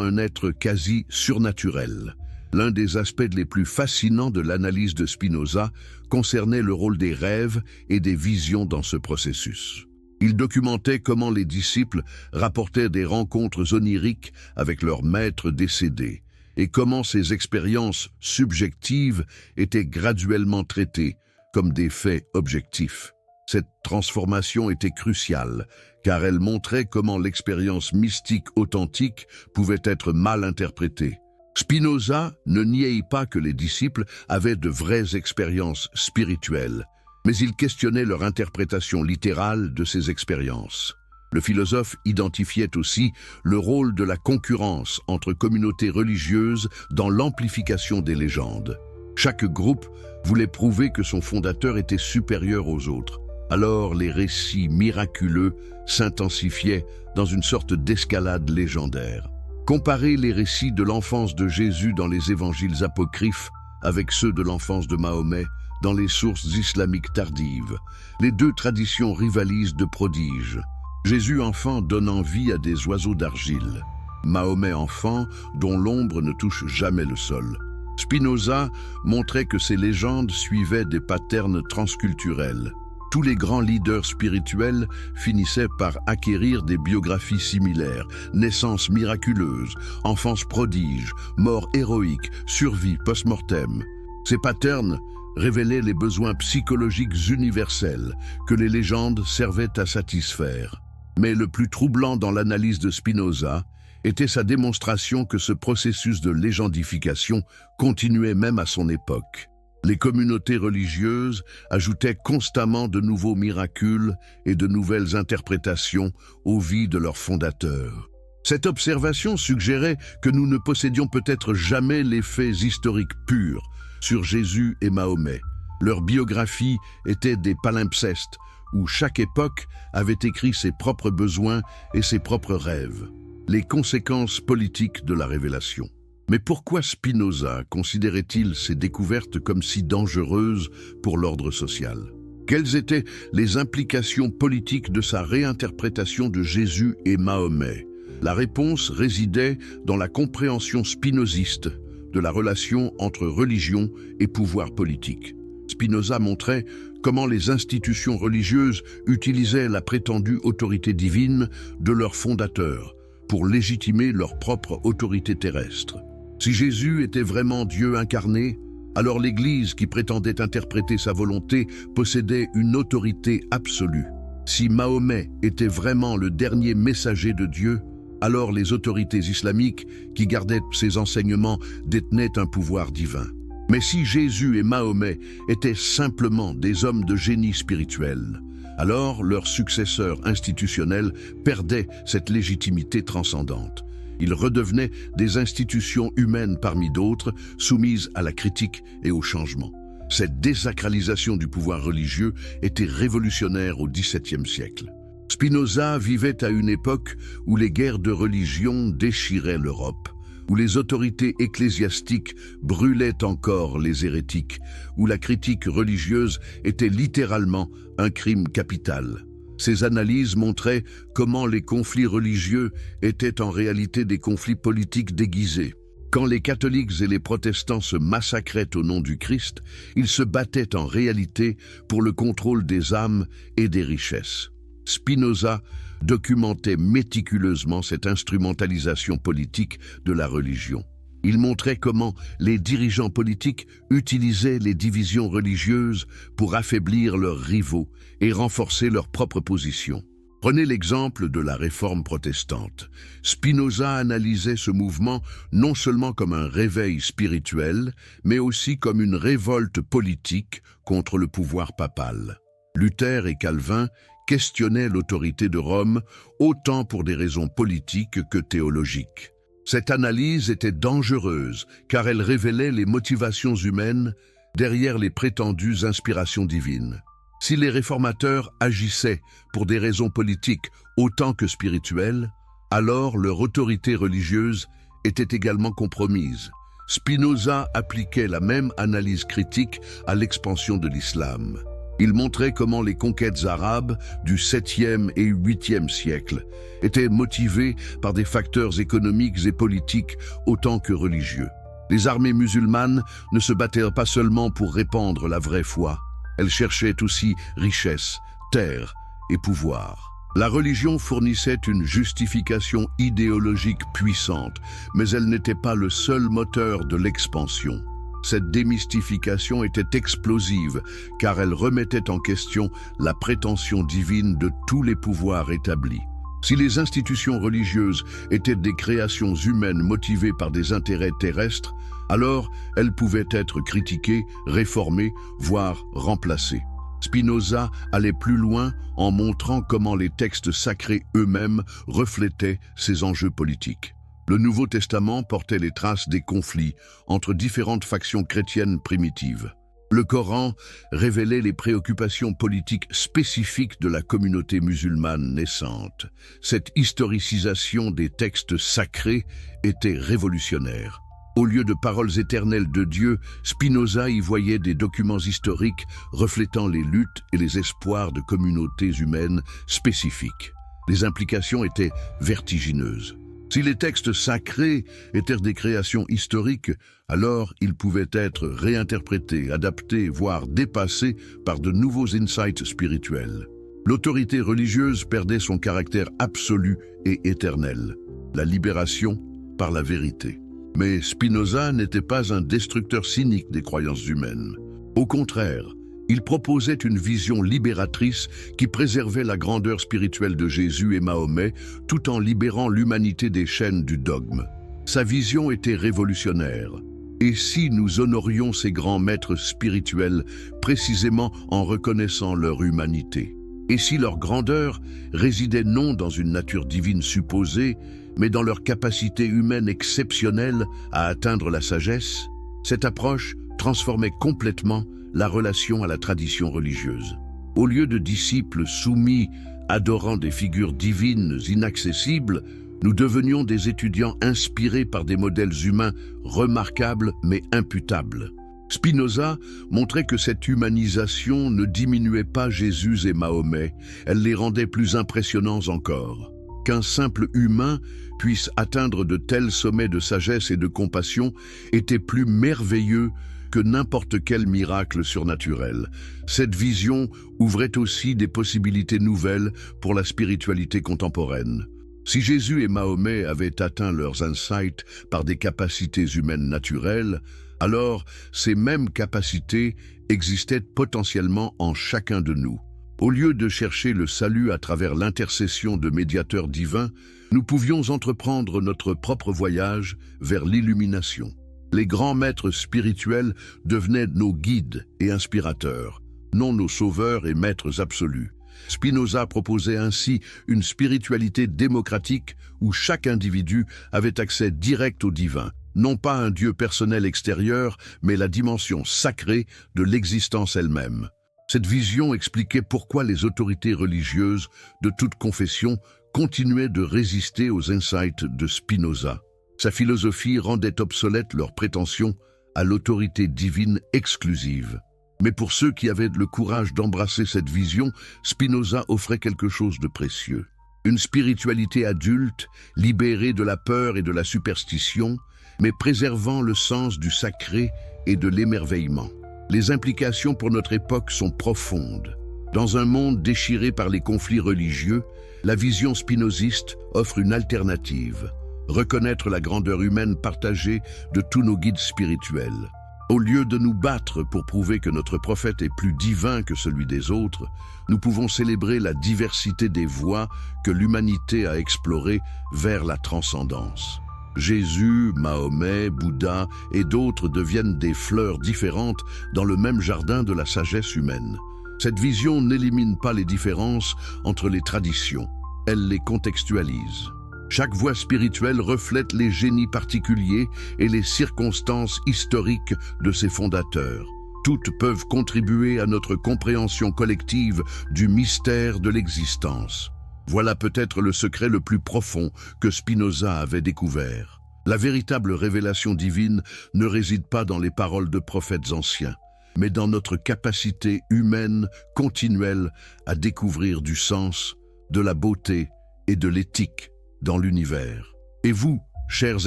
Speaker 1: un être quasi surnaturel. L'un des aspects les plus fascinants de l'analyse de Spinoza concernait le rôle des rêves et des visions dans ce processus. Il documentait comment les disciples rapportaient des rencontres oniriques avec leurs maîtres décédés et comment ces expériences subjectives étaient graduellement traitées comme des faits objectifs. Cette transformation était cruciale, car elle montrait comment l'expérience mystique authentique pouvait être mal interprétée. Spinoza ne niait pas que les disciples avaient de vraies expériences spirituelles, mais il questionnait leur interprétation littérale de ces expériences. Le philosophe identifiait aussi le rôle de la concurrence entre communautés religieuses dans l'amplification des légendes. Chaque groupe voulait prouver que son fondateur était supérieur aux autres. Alors les récits miraculeux s'intensifiaient dans une sorte d'escalade légendaire. Comparer les récits de l'enfance de Jésus dans les évangiles apocryphes avec ceux de l'enfance de Mahomet dans les sources islamiques tardives. Les deux traditions rivalisent de prodiges. Jésus enfant donnant vie à des oiseaux d'argile. Mahomet enfant dont l'ombre ne touche jamais le sol. Spinoza montrait que ces légendes suivaient des patterns transculturels. Tous les grands leaders spirituels finissaient par acquérir des biographies similaires, naissance miraculeuse, enfance prodige, mort héroïque, survie post-mortem. Ces patterns révélaient les besoins psychologiques universels que les légendes servaient à satisfaire. Mais le plus troublant dans l'analyse de Spinoza était sa démonstration que ce processus de légendification continuait même à son époque. Les communautés religieuses ajoutaient constamment de nouveaux miracles et de nouvelles interprétations aux vies de leurs fondateurs. Cette observation suggérait que nous ne possédions peut-être jamais les faits historiques purs sur Jésus et Mahomet. Leurs biographies étaient des palimpsestes où chaque époque avait écrit ses propres besoins et ses propres rêves. Les conséquences politiques de la révélation. Mais pourquoi Spinoza considérait-il ces découvertes comme si dangereuses pour l'ordre social? Quelles étaient les implications politiques de sa réinterprétation de Jésus et Mahomet? La réponse résidait dans la compréhension spinoziste de la relation entre religion et pouvoir politique. Spinoza montrait comment les institutions religieuses utilisaient la prétendue autorité divine de leurs fondateurs pour légitimer leur propre autorité terrestre. Si Jésus était vraiment Dieu incarné, alors l'Église qui prétendait interpréter sa volonté possédait une autorité absolue. Si Mahomet était vraiment le dernier messager de Dieu, alors les autorités islamiques qui gardaient ses enseignements détenaient un pouvoir divin. Mais si Jésus et Mahomet étaient simplement des hommes de génie spirituel, alors leurs successeurs institutionnels perdaient cette légitimité transcendante. Ils redevenaient des institutions humaines parmi d'autres, soumises à la critique et au changement. Cette désacralisation du pouvoir religieux était révolutionnaire au XVIIe siècle. Spinoza vivait à une époque où les guerres de religion déchiraient l'Europe, où les autorités ecclésiastiques brûlaient encore les hérétiques, où la critique religieuse était littéralement un crime capital. Ces analyses montraient comment les conflits religieux étaient en réalité des conflits politiques déguisés. Quand les catholiques et les protestants se massacraient au nom du Christ, ils se battaient en réalité pour le contrôle des âmes et des richesses. Spinoza documentait méticuleusement cette instrumentalisation politique de la religion. Il montrait comment les dirigeants politiques utilisaient les divisions religieuses pour affaiblir leurs rivaux et renforcer leur propre position. Prenez l'exemple de la réforme protestante. Spinoza analysait ce mouvement non seulement comme un réveil spirituel, mais aussi comme une révolte politique contre le pouvoir papal. Luther et Calvin questionnaient l'autorité de Rome autant pour des raisons politiques que théologiques. Cette analyse était dangereuse car elle révélait les motivations humaines derrière les prétendues inspirations divines. Si les réformateurs agissaient pour des raisons politiques autant que spirituelles, alors leur autorité religieuse était également compromise. Spinoza appliquait la même analyse critique à l'expansion de l'islam. Il montrait comment les conquêtes arabes du 7e et 8e siècle étaient motivées par des facteurs économiques et politiques autant que religieux. Les armées musulmanes ne se battaient pas seulement pour répandre la vraie foi, elles cherchaient aussi richesse, terre et pouvoir. La religion fournissait une justification idéologique puissante, mais elle n'était pas le seul moteur de l'expansion. Cette démystification était explosive car elle remettait en question la prétention divine de tous les pouvoirs établis. Si les institutions religieuses étaient des créations humaines motivées par des intérêts terrestres, alors elles pouvaient être critiquées, réformées, voire remplacées. Spinoza allait plus loin en montrant comment les textes sacrés eux-mêmes reflétaient ces enjeux politiques. Le Nouveau Testament portait les traces des conflits entre différentes factions chrétiennes primitives. Le Coran révélait les préoccupations politiques spécifiques de la communauté musulmane naissante. Cette historicisation des textes sacrés était révolutionnaire. Au lieu de paroles éternelles de Dieu, Spinoza y voyait des documents historiques reflétant les luttes et les espoirs de communautés humaines spécifiques. Les implications étaient vertigineuses. Si les textes sacrés étaient des créations historiques, alors ils pouvaient être réinterprétés, adaptés, voire dépassés par de nouveaux insights spirituels. L'autorité religieuse perdait son caractère absolu et éternel, la libération par la vérité. Mais Spinoza n'était pas un destructeur cynique des croyances humaines. Au contraire, il proposait une vision libératrice qui préservait la grandeur spirituelle de Jésus et Mahomet tout en libérant l'humanité des chaînes du dogme. Sa vision était révolutionnaire. Et si nous honorions ces grands maîtres spirituels précisément en reconnaissant leur humanité? Et si leur grandeur résidait non dans une nature divine supposée, mais dans leur capacité humaine exceptionnelle à atteindre la sagesse? Cette approche transformait complètement la relation à la tradition religieuse. Au lieu de disciples soumis, adorant des figures divines inaccessibles, nous devenions des étudiants inspirés par des modèles humains remarquables mais imputables. Spinoza montrait que cette humanisation ne diminuait pas Jésus et Mahomet, elle les rendait plus impressionnants encore. Qu'un simple humain puisse atteindre de tels sommets de sagesse et de compassion était plus merveilleux que n'importe quel miracle surnaturel. Cette vision ouvrait aussi des possibilités nouvelles pour la spiritualité contemporaine. Si Jésus et Mahomet avaient atteint leurs insights par des capacités humaines naturelles, alors ces mêmes capacités existaient potentiellement en chacun de nous. Au lieu de chercher le salut à travers l'intercession de médiateurs divins, nous pouvions entreprendre notre propre voyage vers l'illumination. Les grands maîtres spirituels devenaient nos guides et inspirateurs, non nos sauveurs et maîtres absolus. Spinoza proposait ainsi une spiritualité démocratique où chaque individu avait accès direct au divin, non pas un Dieu personnel extérieur, mais la dimension sacrée de l'existence elle-même. Cette vision expliquait pourquoi les autorités religieuses de toute confession continuaient de résister aux insights de Spinoza. Sa philosophie rendait obsolète leurs prétentions à l'autorité divine exclusive. Mais pour ceux qui avaient le courage d'embrasser cette vision, Spinoza offrait quelque chose de précieux. Une spiritualité adulte, libérée de la peur et de la superstition, mais préservant le sens du sacré et de l'émerveillement. Les implications pour notre époque sont profondes. Dans un monde déchiré par les conflits religieux, la vision spinoziste offre une alternative. Reconnaître la grandeur humaine partagée de tous nos guides spirituels. Au lieu de nous battre pour prouver que notre prophète est plus divin que celui des autres, nous pouvons célébrer la diversité des voies que l'humanité a explorées vers la transcendance. Jésus, Mahomet, Bouddha et d'autres deviennent des fleurs différentes dans le même jardin de la sagesse humaine. Cette vision n'élimine pas les différences entre les traditions, elle les contextualise. Chaque voie spirituelle reflète les génies particuliers et les circonstances historiques de ses fondateurs. Toutes peuvent contribuer à notre compréhension collective du mystère de l'existence. Voilà peut-être le secret le plus profond que Spinoza avait découvert. La véritable révélation divine ne réside pas dans les paroles de prophètes anciens, mais dans notre capacité humaine continuelle à découvrir du sens, de la beauté et de l'éthique dans l'univers. Et vous, chers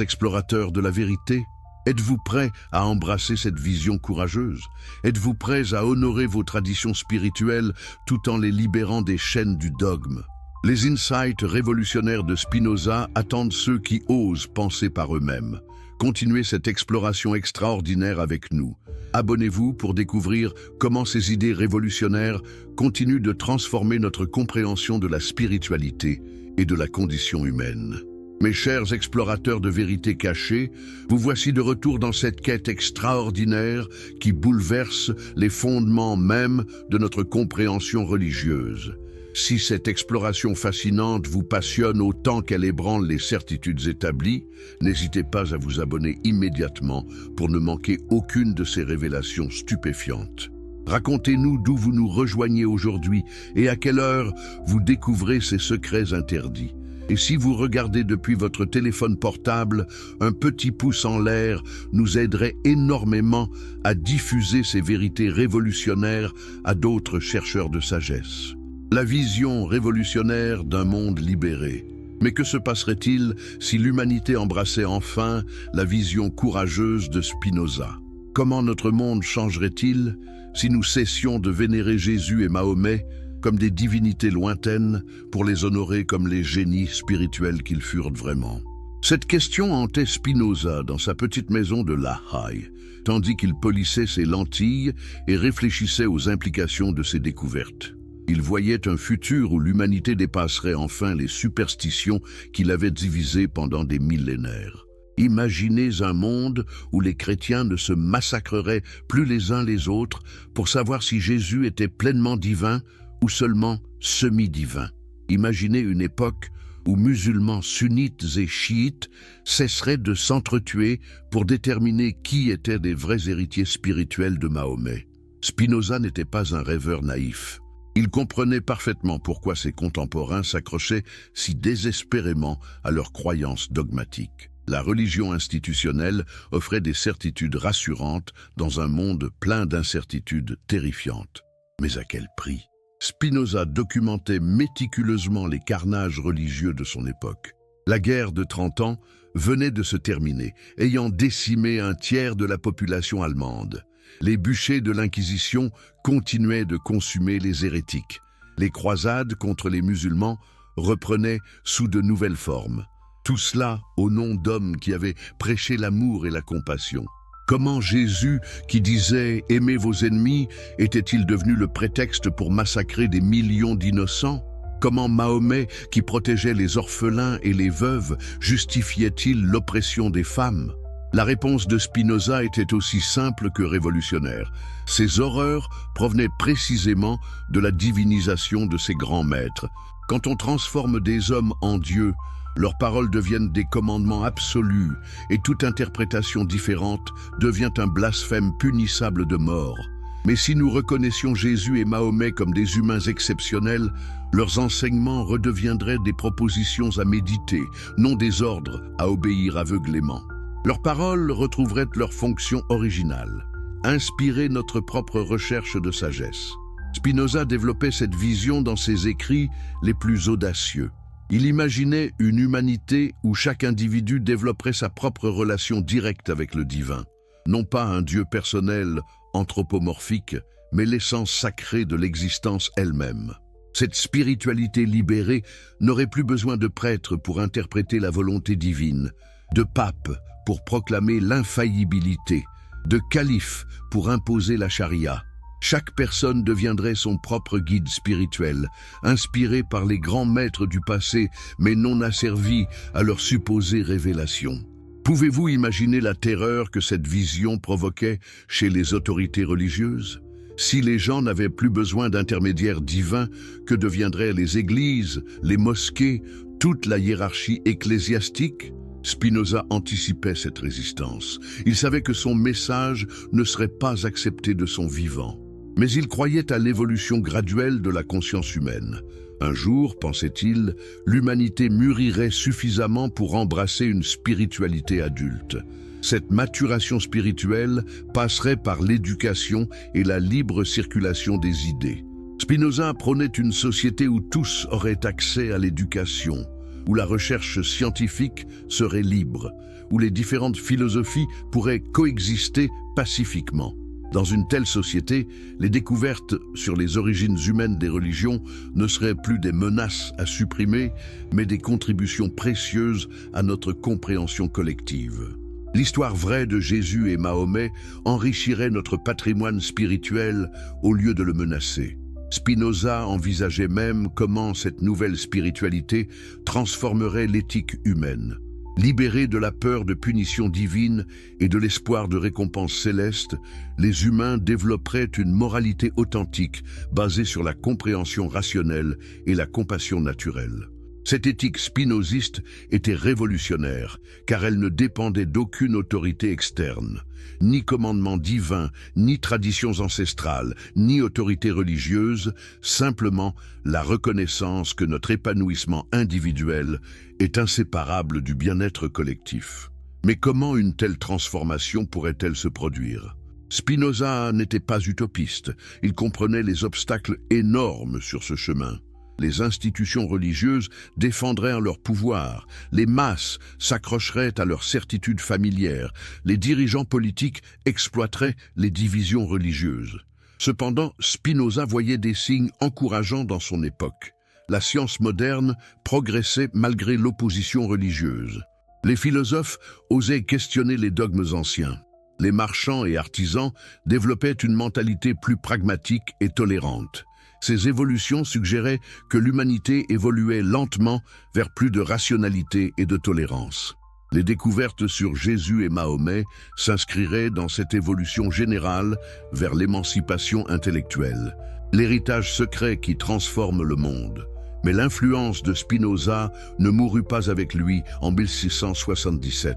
Speaker 1: explorateurs de la vérité, êtes-vous prêts à embrasser cette vision courageuse? Êtes-vous prêts à honorer vos traditions spirituelles tout en les libérant des chaînes du dogme? Les insights révolutionnaires de Spinoza attendent ceux qui osent penser par eux-mêmes. Continuez cette exploration extraordinaire avec nous. Abonnez-vous pour découvrir comment ces idées révolutionnaires continuent de transformer notre compréhension de la spiritualité et de la condition humaine. Mes chers explorateurs de vérités cachées, vous voici de retour dans cette quête extraordinaire qui bouleverse les fondements mêmes de notre compréhension religieuse. Si cette exploration fascinante vous passionne autant qu'elle ébranle les certitudes établies, n'hésitez pas à vous abonner immédiatement pour ne manquer aucune de ces révélations stupéfiantes. Racontez-nous d'où vous nous rejoignez aujourd'hui et à quelle heure vous découvrez ces secrets interdits. Et si vous regardez depuis votre téléphone portable, un petit pouce en l'air nous aiderait énormément à diffuser ces vérités révolutionnaires à d'autres chercheurs de sagesse. La vision révolutionnaire d'un monde libéré. Mais que se passerait-il si l'humanité embrassait enfin la vision courageuse de Spinoza? Comment notre monde changerait-il si nous cessions de vénérer Jésus et Mahomet comme des divinités lointaines pour les honorer comme les génies spirituels qu'ils furent vraiment? Cette question hantait Spinoza dans sa petite maison de La Haye, tandis qu'il polissait ses lentilles et réfléchissait aux implications de ses découvertes. Il voyait un futur où l'humanité dépasserait enfin les superstitions qui l'avaient divisée pendant des millénaires. Imaginez un monde où les chrétiens ne se massacreraient plus les uns les autres pour savoir si Jésus était pleinement divin ou seulement semi-divin. Imaginez une époque où musulmans sunnites et chiites cesseraient de s'entretuer pour déterminer qui étaient les vrais héritiers spirituels de Mahomet. Spinoza n'était pas un rêveur naïf. Il comprenait parfaitement pourquoi ses contemporains s'accrochaient si désespérément à leurs croyances dogmatiques. La religion institutionnelle offrait des certitudes rassurantes dans un monde plein d'incertitudes terrifiantes. Mais à quel prix? Spinoza documentait méticuleusement les carnages religieux de son époque. La guerre de 30 ans venait de se terminer, ayant décimé un tiers de la population allemande. Les bûchers de l'Inquisition continuaient de consumer les hérétiques. Les croisades contre les musulmans reprenaient sous de nouvelles formes. Tout cela au nom d'hommes qui avaient prêché l'amour et la compassion. Comment Jésus, qui disait « Aimez vos ennemis », était-il devenu le prétexte pour massacrer des millions d'innocents? Comment Mahomet, qui protégeait les orphelins et les veuves, justifiait-il l'oppression des femmes? La réponse de Spinoza était aussi simple que révolutionnaire. Ces horreurs provenaient précisément de la divinisation de ses grands maîtres. Quand on transforme des hommes en dieux, leurs paroles deviennent des commandements absolus et toute interprétation différente devient un blasphème punissable de mort. Mais si nous reconnaissions Jésus et Mahomet comme des humains exceptionnels, leurs enseignements redeviendraient des propositions à méditer, non des ordres à obéir aveuglément. Leurs paroles retrouveraient leur fonction originale, inspirer notre propre recherche de sagesse. Spinoza développait cette vision dans ses écrits les plus audacieux. Il imaginait une humanité où chaque individu développerait sa propre relation directe avec le divin. Non pas un Dieu personnel, anthropomorphique, mais l'essence sacrée de l'existence elle-même. Cette spiritualité libérée n'aurait plus besoin de prêtres pour interpréter la volonté divine, de papes pour proclamer l'infaillibilité, de califes pour imposer la charia. Chaque personne deviendrait son propre guide spirituel, inspiré par les grands maîtres du passé, mais non asservi à leur supposée révélation. Pouvez-vous imaginer la terreur que cette vision provoquait chez les autorités religieuses? Si les gens n'avaient plus besoin d'intermédiaires divins, que deviendraient les églises, les mosquées, toute la hiérarchie ecclésiastique? Spinoza anticipait cette résistance. Il savait que son message ne serait pas accepté de son vivant. Mais il croyait à l'évolution graduelle de la conscience humaine. Un jour, pensait-il, l'humanité mûrirait suffisamment pour embrasser une spiritualité adulte. Cette maturation spirituelle passerait par l'éducation et la libre circulation des idées. Spinoza prônait une société où tous auraient accès à l'éducation, où la recherche scientifique serait libre, où les différentes philosophies pourraient coexister pacifiquement. Dans une telle société, les découvertes sur les origines humaines des religions ne seraient plus des menaces à supprimer, mais des contributions précieuses à notre compréhension collective. L'histoire vraie de Jésus et Mahomet enrichirait notre patrimoine spirituel au lieu de le menacer. Spinoza envisageait même comment cette nouvelle spiritualité transformerait l'éthique humaine. Libérés de la peur de punition divine et de l'espoir de récompense céleste, les humains développeraient une moralité authentique basée sur la compréhension rationnelle et la compassion naturelle. Cette éthique spinoziste était révolutionnaire, car elle ne dépendait d'aucune autorité externe, ni commandement divin, ni traditions ancestrales, ni autorité religieuse, simplement la reconnaissance que notre épanouissement individuel est inséparable du bien-être collectif. Mais comment une telle transformation pourrait-elle se produire? Spinoza n'était pas utopiste, il comprenait les obstacles énormes sur ce chemin. Les institutions religieuses défendraient leur pouvoir, les masses s'accrocheraient à leurs certitudes familières, les dirigeants politiques exploiteraient les divisions religieuses. Cependant, Spinoza voyait des signes encourageants dans son époque. La science moderne progressait malgré l'opposition religieuse. Les philosophes osaient questionner les dogmes anciens. Les marchands et artisans développaient une mentalité plus pragmatique et tolérante. Ces évolutions suggéraient que l'humanité évoluait lentement vers plus de rationalité et de tolérance. Les découvertes sur Jésus et Mahomet s'inscriraient dans cette évolution générale vers l'émancipation intellectuelle, l'héritage secret qui transforme le monde. Mais l'influence de Spinoza ne mourut pas avec lui en 1677.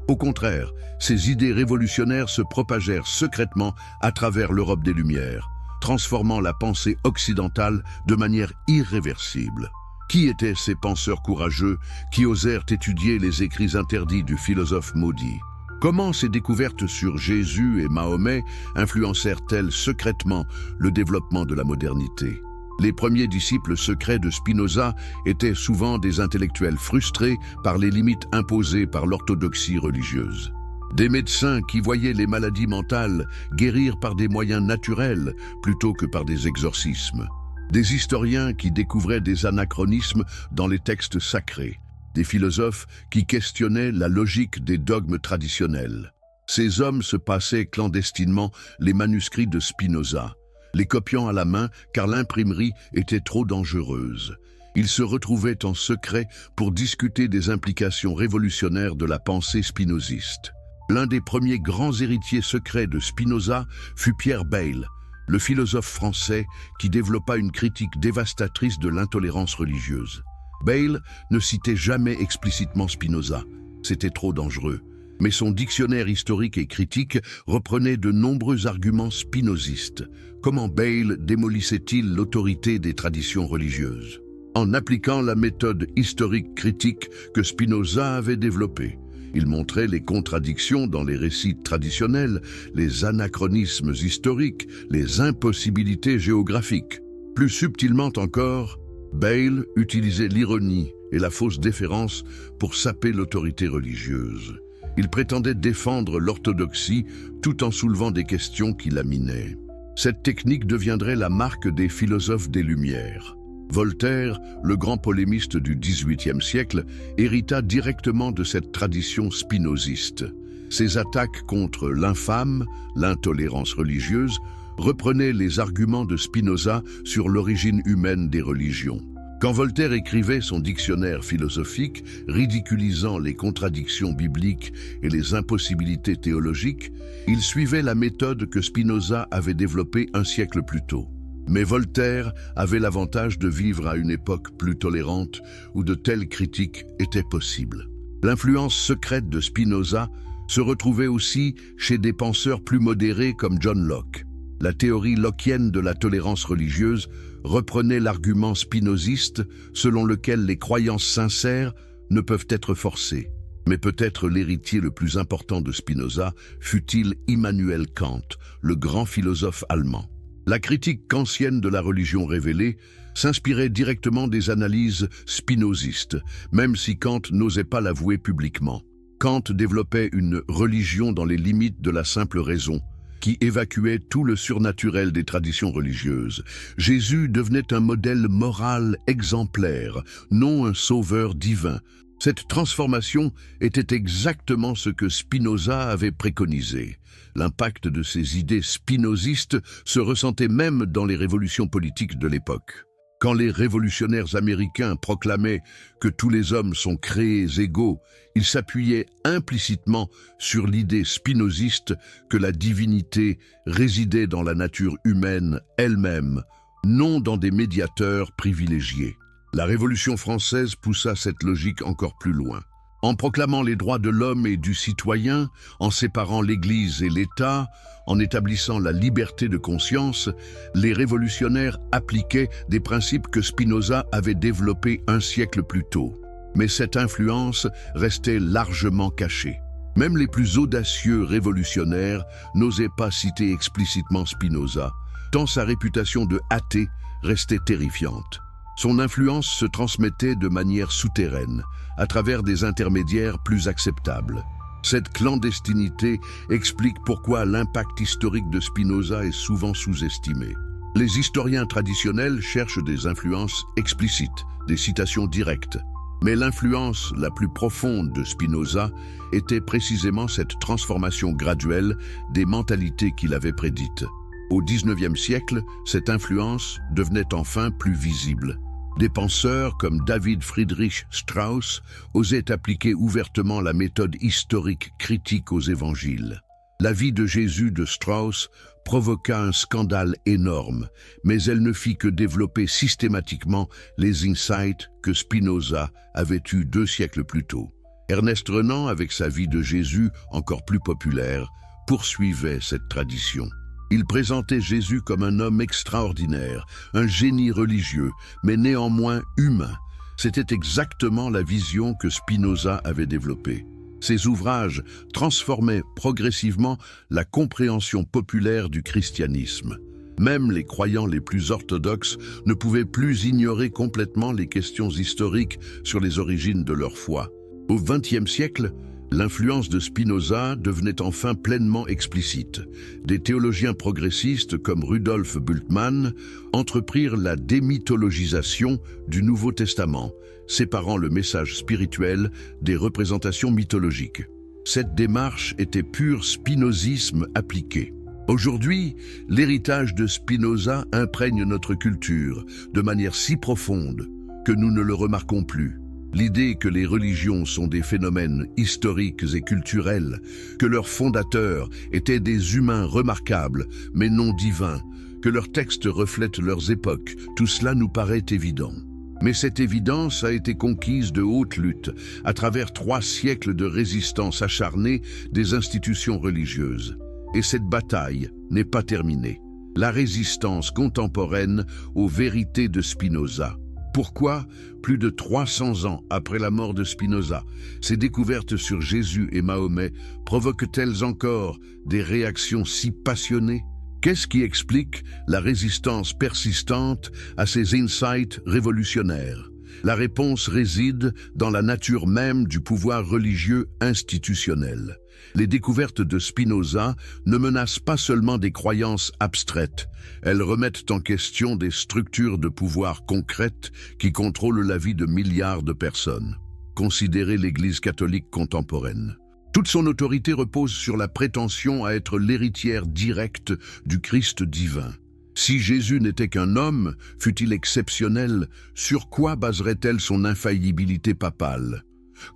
Speaker 1: Au contraire, ses idées révolutionnaires se propagèrent secrètement à travers l'Europe des Lumières, transformant la pensée occidentale de manière irréversible. Qui étaient ces penseurs courageux qui osèrent étudier les écrits interdits du philosophe maudit? Comment ces découvertes sur Jésus et Mahomet influencèrent-elles secrètement le développement de la modernité? Les premiers disciples secrets de Spinoza étaient souvent des intellectuels frustrés par les limites imposées par l'orthodoxie religieuse. Des médecins qui voyaient les maladies mentales guérir par des moyens naturels plutôt que par des exorcismes. Des historiens qui découvraient des anachronismes dans les textes sacrés. Des philosophes qui questionnaient la logique des dogmes traditionnels. Ces hommes se passaient clandestinement les manuscrits de Spinoza, les copiant à la main car l'imprimerie était trop dangereuse. Ils se retrouvaient en secret pour discuter des implications révolutionnaires de la pensée spinoziste. L'un des premiers grands héritiers secrets de Spinoza fut Pierre Bayle, le philosophe français qui développa une critique dévastatrice de l'intolérance religieuse. Bayle ne citait jamais explicitement Spinoza, c'était trop dangereux, mais son dictionnaire historique et critique reprenait de nombreux arguments spinozistes. Comment Bayle démolissait-il l'autorité des traditions religieuses? En appliquant la méthode historique critique que Spinoza avait développée. Il montrait les contradictions dans les récits traditionnels, les anachronismes historiques, les impossibilités géographiques. Plus subtilement encore, Bayle utilisait l'ironie et la fausse déférence pour saper l'autorité religieuse. Il prétendait défendre l'orthodoxie tout en soulevant des questions qui la minaient. Cette technique deviendrait la marque des philosophes des Lumières. Voltaire, le grand polémiste du XVIIIe siècle, hérita directement de cette tradition spinoziste. Ses attaques contre l'infâme, l'intolérance religieuse, reprenaient les arguments de Spinoza sur l'origine humaine des religions. Quand Voltaire écrivait son dictionnaire philosophique, ridiculisant les contradictions bibliques et les impossibilités théologiques, il suivait la méthode que Spinoza avait développée un siècle plus tôt. Mais Voltaire avait l'avantage de vivre à une époque plus tolérante où de telles critiques étaient possibles. L'influence secrète de Spinoza se retrouvait aussi chez des penseurs plus modérés comme John Locke. La théorie lockienne de la tolérance religieuse reprenait l'argument spinoziste selon lequel les croyances sincères ne peuvent être forcées. Mais peut-être l'héritier le plus important de Spinoza fut-il Immanuel Kant, le grand philosophe allemand. La critique kantienne de la religion révélée s'inspirait directement des analyses spinozistes, même si Kant n'osait pas l'avouer publiquement. Kant développait une religion dans les limites de la simple raison, qui évacuait tout le surnaturel des traditions religieuses. Jésus devenait un modèle moral exemplaire, non un sauveur divin. Cette transformation était exactement ce que Spinoza avait préconisé. L'impact de ces idées spinozistes se ressentait même dans les révolutions politiques de l'époque. Quand les révolutionnaires américains proclamaient que tous les hommes sont créés égaux, ils s'appuyaient implicitement sur l'idée spinoziste que la divinité résidait dans la nature humaine elle-même, non dans des médiateurs privilégiés. La Révolution française poussa cette logique encore plus loin. En proclamant les droits de l'homme et du citoyen, en séparant l'Église et l'État, en établissant la liberté de conscience, les révolutionnaires appliquaient des principes que Spinoza avait développés un siècle plus tôt. Mais cette influence restait largement cachée. Même les plus audacieux révolutionnaires n'osaient pas citer explicitement Spinoza, tant sa réputation de athée restait terrifiante. Son influence se transmettait de manière souterraine, à travers des intermédiaires plus acceptables. Cette clandestinité explique pourquoi l'impact historique de Spinoza est souvent sous-estimé. Les historiens traditionnels cherchent des influences explicites, des citations directes. Mais l'influence la plus profonde de Spinoza était précisément cette transformation graduelle des mentalités qu'il avait prédites. Au XIXe siècle, cette influence devenait enfin plus visible. Des penseurs comme David Friedrich Strauss osaient appliquer ouvertement la méthode historique critique aux évangiles. La vie de Jésus de Strauss provoqua un scandale énorme, mais elle ne fit que développer systématiquement les insights que Spinoza avait eus 2 siècles plus tôt. Ernest Renan, avec sa vie de Jésus encore plus populaire, poursuivait cette tradition. Il présentait Jésus comme un homme extraordinaire, un génie religieux, mais néanmoins humain. C'était exactement la vision que Spinoza avait développée. Ses ouvrages transformaient progressivement la compréhension populaire du christianisme. Même les croyants les plus orthodoxes ne pouvaient plus ignorer complètement les questions historiques sur les origines de leur foi. Au XXe siècle, l'influence de Spinoza devenait enfin pleinement explicite. Des théologiens progressistes comme Rudolf Bultmann entreprirent la démythologisation du Nouveau Testament, séparant le message spirituel des représentations mythologiques. Cette démarche était pur spinozisme appliqué. Aujourd'hui, l'héritage de Spinoza imprègne notre culture de manière si profonde que nous ne le remarquons plus. L'idée que les religions sont des phénomènes historiques et culturels, que leurs fondateurs étaient des humains remarquables, mais non divins, que leurs textes reflètent leurs époques, tout cela nous paraît évident. Mais cette évidence a été conquise de haute lutte, à travers 3 siècles de résistance acharnée des institutions religieuses. Et cette bataille n'est pas terminée. La résistance contemporaine aux vérités de Spinoza. Pourquoi, plus de 300 ans après la mort de Spinoza, ces découvertes sur Jésus et Mahomet provoquent-elles encore des réactions si passionnées? Qu'est-ce qui explique la résistance persistante à ces insights révolutionnaires? La réponse réside dans la nature même du pouvoir religieux institutionnel. Les découvertes de Spinoza ne menacent pas seulement des croyances abstraites, elles remettent en question des structures de pouvoir concrètes qui contrôlent la vie de milliards de personnes. Considérez l'Église catholique contemporaine. Toute son autorité repose sur la prétention à être l'héritière directe du Christ divin. Si Jésus n'était qu'un homme, fût-il exceptionnel, sur quoi baserait-elle son infaillibilité papale?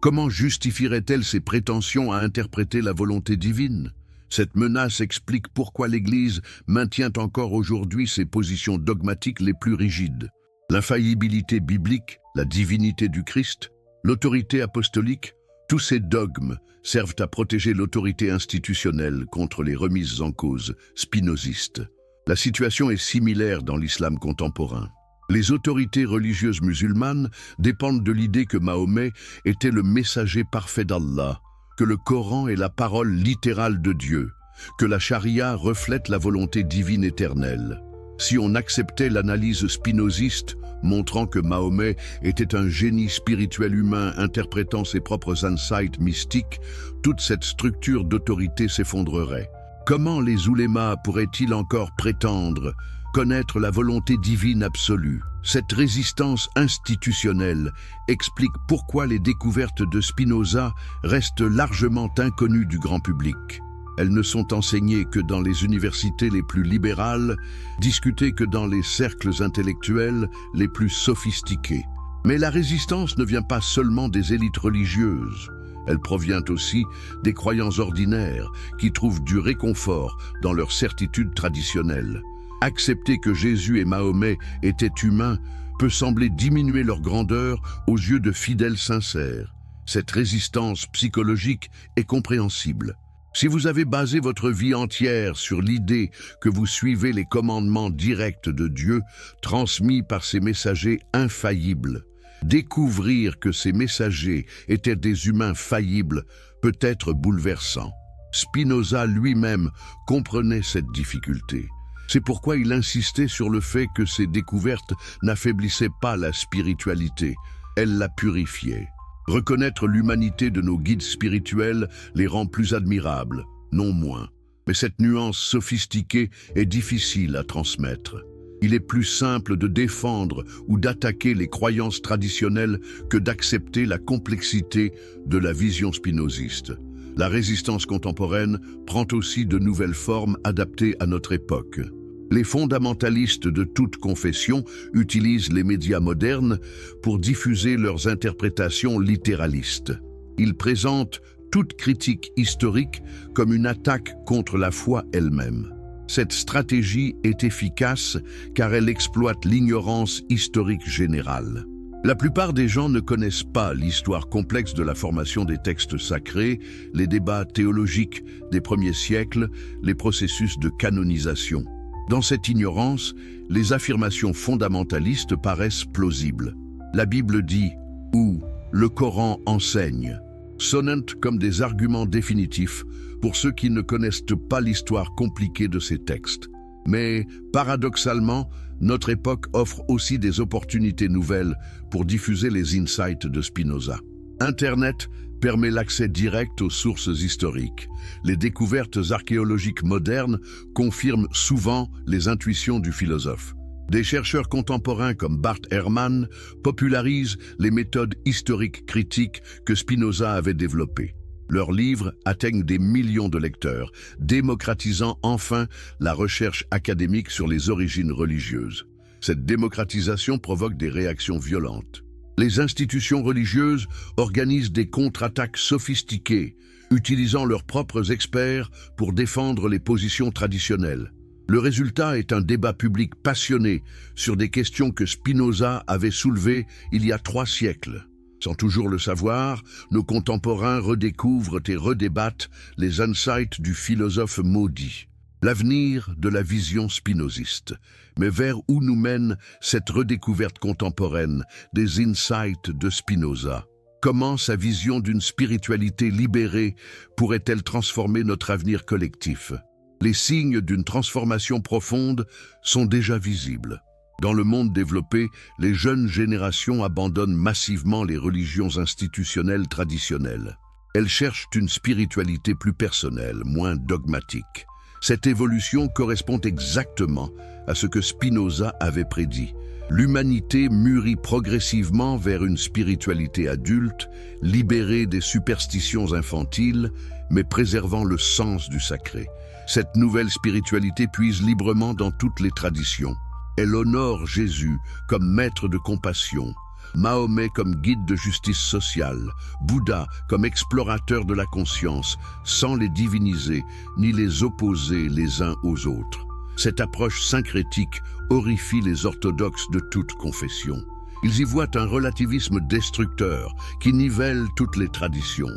Speaker 1: Comment justifierait-elle ses prétentions à interpréter la volonté divine? Cette menace explique pourquoi l'Église maintient encore aujourd'hui ses positions dogmatiques les plus rigides. L'infaillibilité biblique, la divinité du Christ, l'autorité apostolique, tous ces dogmes servent à protéger l'autorité institutionnelle contre les remises en cause spinozistes. La situation est similaire dans l'islam contemporain. Les autorités religieuses musulmanes dépendent de l'idée que Mahomet était le messager parfait d'Allah, que le Coran est la parole littérale de Dieu, que la charia reflète la volonté divine éternelle. Si on acceptait l'analyse spinoziste montrant que Mahomet était un génie spirituel humain interprétant ses propres insights mystiques, toute cette structure d'autorité s'effondrerait. Comment les oulémas pourraient-ils encore prétendre connaître la volonté divine absolue? Cette résistance institutionnelle explique pourquoi les découvertes de Spinoza restent largement inconnues du grand public. Elles ne sont enseignées que dans les universités les plus libérales, discutées que dans les cercles intellectuels les plus sophistiqués. Mais la résistance ne vient pas seulement des élites religieuses. Elle provient aussi des croyants ordinaires qui trouvent du réconfort dans leurs certitudes traditionnelles. Accepter que Jésus et Mahomet étaient humains peut sembler diminuer leur grandeur aux yeux de fidèles sincères. Cette résistance psychologique est compréhensible. Si vous avez basé votre vie entière sur l'idée que vous suivez les commandements directs de Dieu, transmis par ses messagers infaillibles, découvrir que ces messagers étaient des humains faillibles peut être bouleversant. Spinoza lui-même comprenait cette difficulté. C'est pourquoi il insistait sur le fait que ces découvertes n'affaiblissaient pas la spiritualité, elles la purifiaient. Reconnaître l'humanité de nos guides spirituels les rend plus admirables, non moins. Mais cette nuance sophistiquée est difficile à transmettre. Il est plus simple de défendre ou d'attaquer les croyances traditionnelles que d'accepter la complexité de la vision spinoziste. La résistance contemporaine prend aussi de nouvelles formes adaptées à notre époque. Les fondamentalistes de toute confession utilisent les médias modernes pour diffuser leurs interprétations littéralistes. Ils présentent toute critique historique comme une attaque contre la foi elle-même. Cette stratégie est efficace car elle exploite l'ignorance historique générale. La plupart des gens ne connaissent pas l'histoire complexe de la formation des textes sacrés, les débats théologiques des premiers siècles, les processus de canonisation. Dans cette ignorance, les affirmations fondamentalistes paraissent plausibles. La Bible dit ou le Coran enseigne, sonnent comme des arguments définitifs pour ceux qui ne connaissent pas l'histoire compliquée de ces textes. Mais, paradoxalement, notre époque offre aussi des opportunités nouvelles pour diffuser les insights de Spinoza. Internet permet l'accès direct aux sources historiques. Les découvertes archéologiques modernes confirment souvent les intuitions du philosophe. Des chercheurs contemporains comme Bart Ehrman popularisent les méthodes historiques critiques que Spinoza avait développées. Leurs livres atteignent des millions de lecteurs, démocratisant enfin la recherche académique sur les origines religieuses. Cette démocratisation provoque des réactions violentes. Les institutions religieuses organisent des contre-attaques sophistiquées, utilisant leurs propres experts pour défendre les positions traditionnelles. Le résultat est un débat public passionné sur des questions que Spinoza avait soulevées il y a 3 siècles. Sans toujours le savoir, nos contemporains redécouvrent et redébattent les insights du philosophe maudit. L'avenir de la vision spinoziste. Mais vers où nous mène cette redécouverte contemporaine des insights de Spinoza? Comment sa vision d'une spiritualité libérée pourrait-elle transformer notre avenir collectif? Les signes d'une transformation profonde sont déjà visibles. Dans le monde développé, les jeunes générations abandonnent massivement les religions institutionnelles traditionnelles. Elles cherchent une spiritualité plus personnelle, moins dogmatique. Cette évolution correspond exactement à ce que Spinoza avait prédit. L'humanité mûrit progressivement vers une spiritualité adulte, libérée des superstitions infantiles, mais préservant le sens du sacré. Cette nouvelle spiritualité puise librement dans toutes les traditions. Elle honore Jésus comme maître de compassion, Mahomet comme guide de justice sociale, Bouddha comme explorateur de la conscience, sans les diviniser ni les opposer les uns aux autres. Cette approche syncrétique horrifie les orthodoxes de toute confession. Ils y voient un relativisme destructeur qui nivelle toutes les traditions.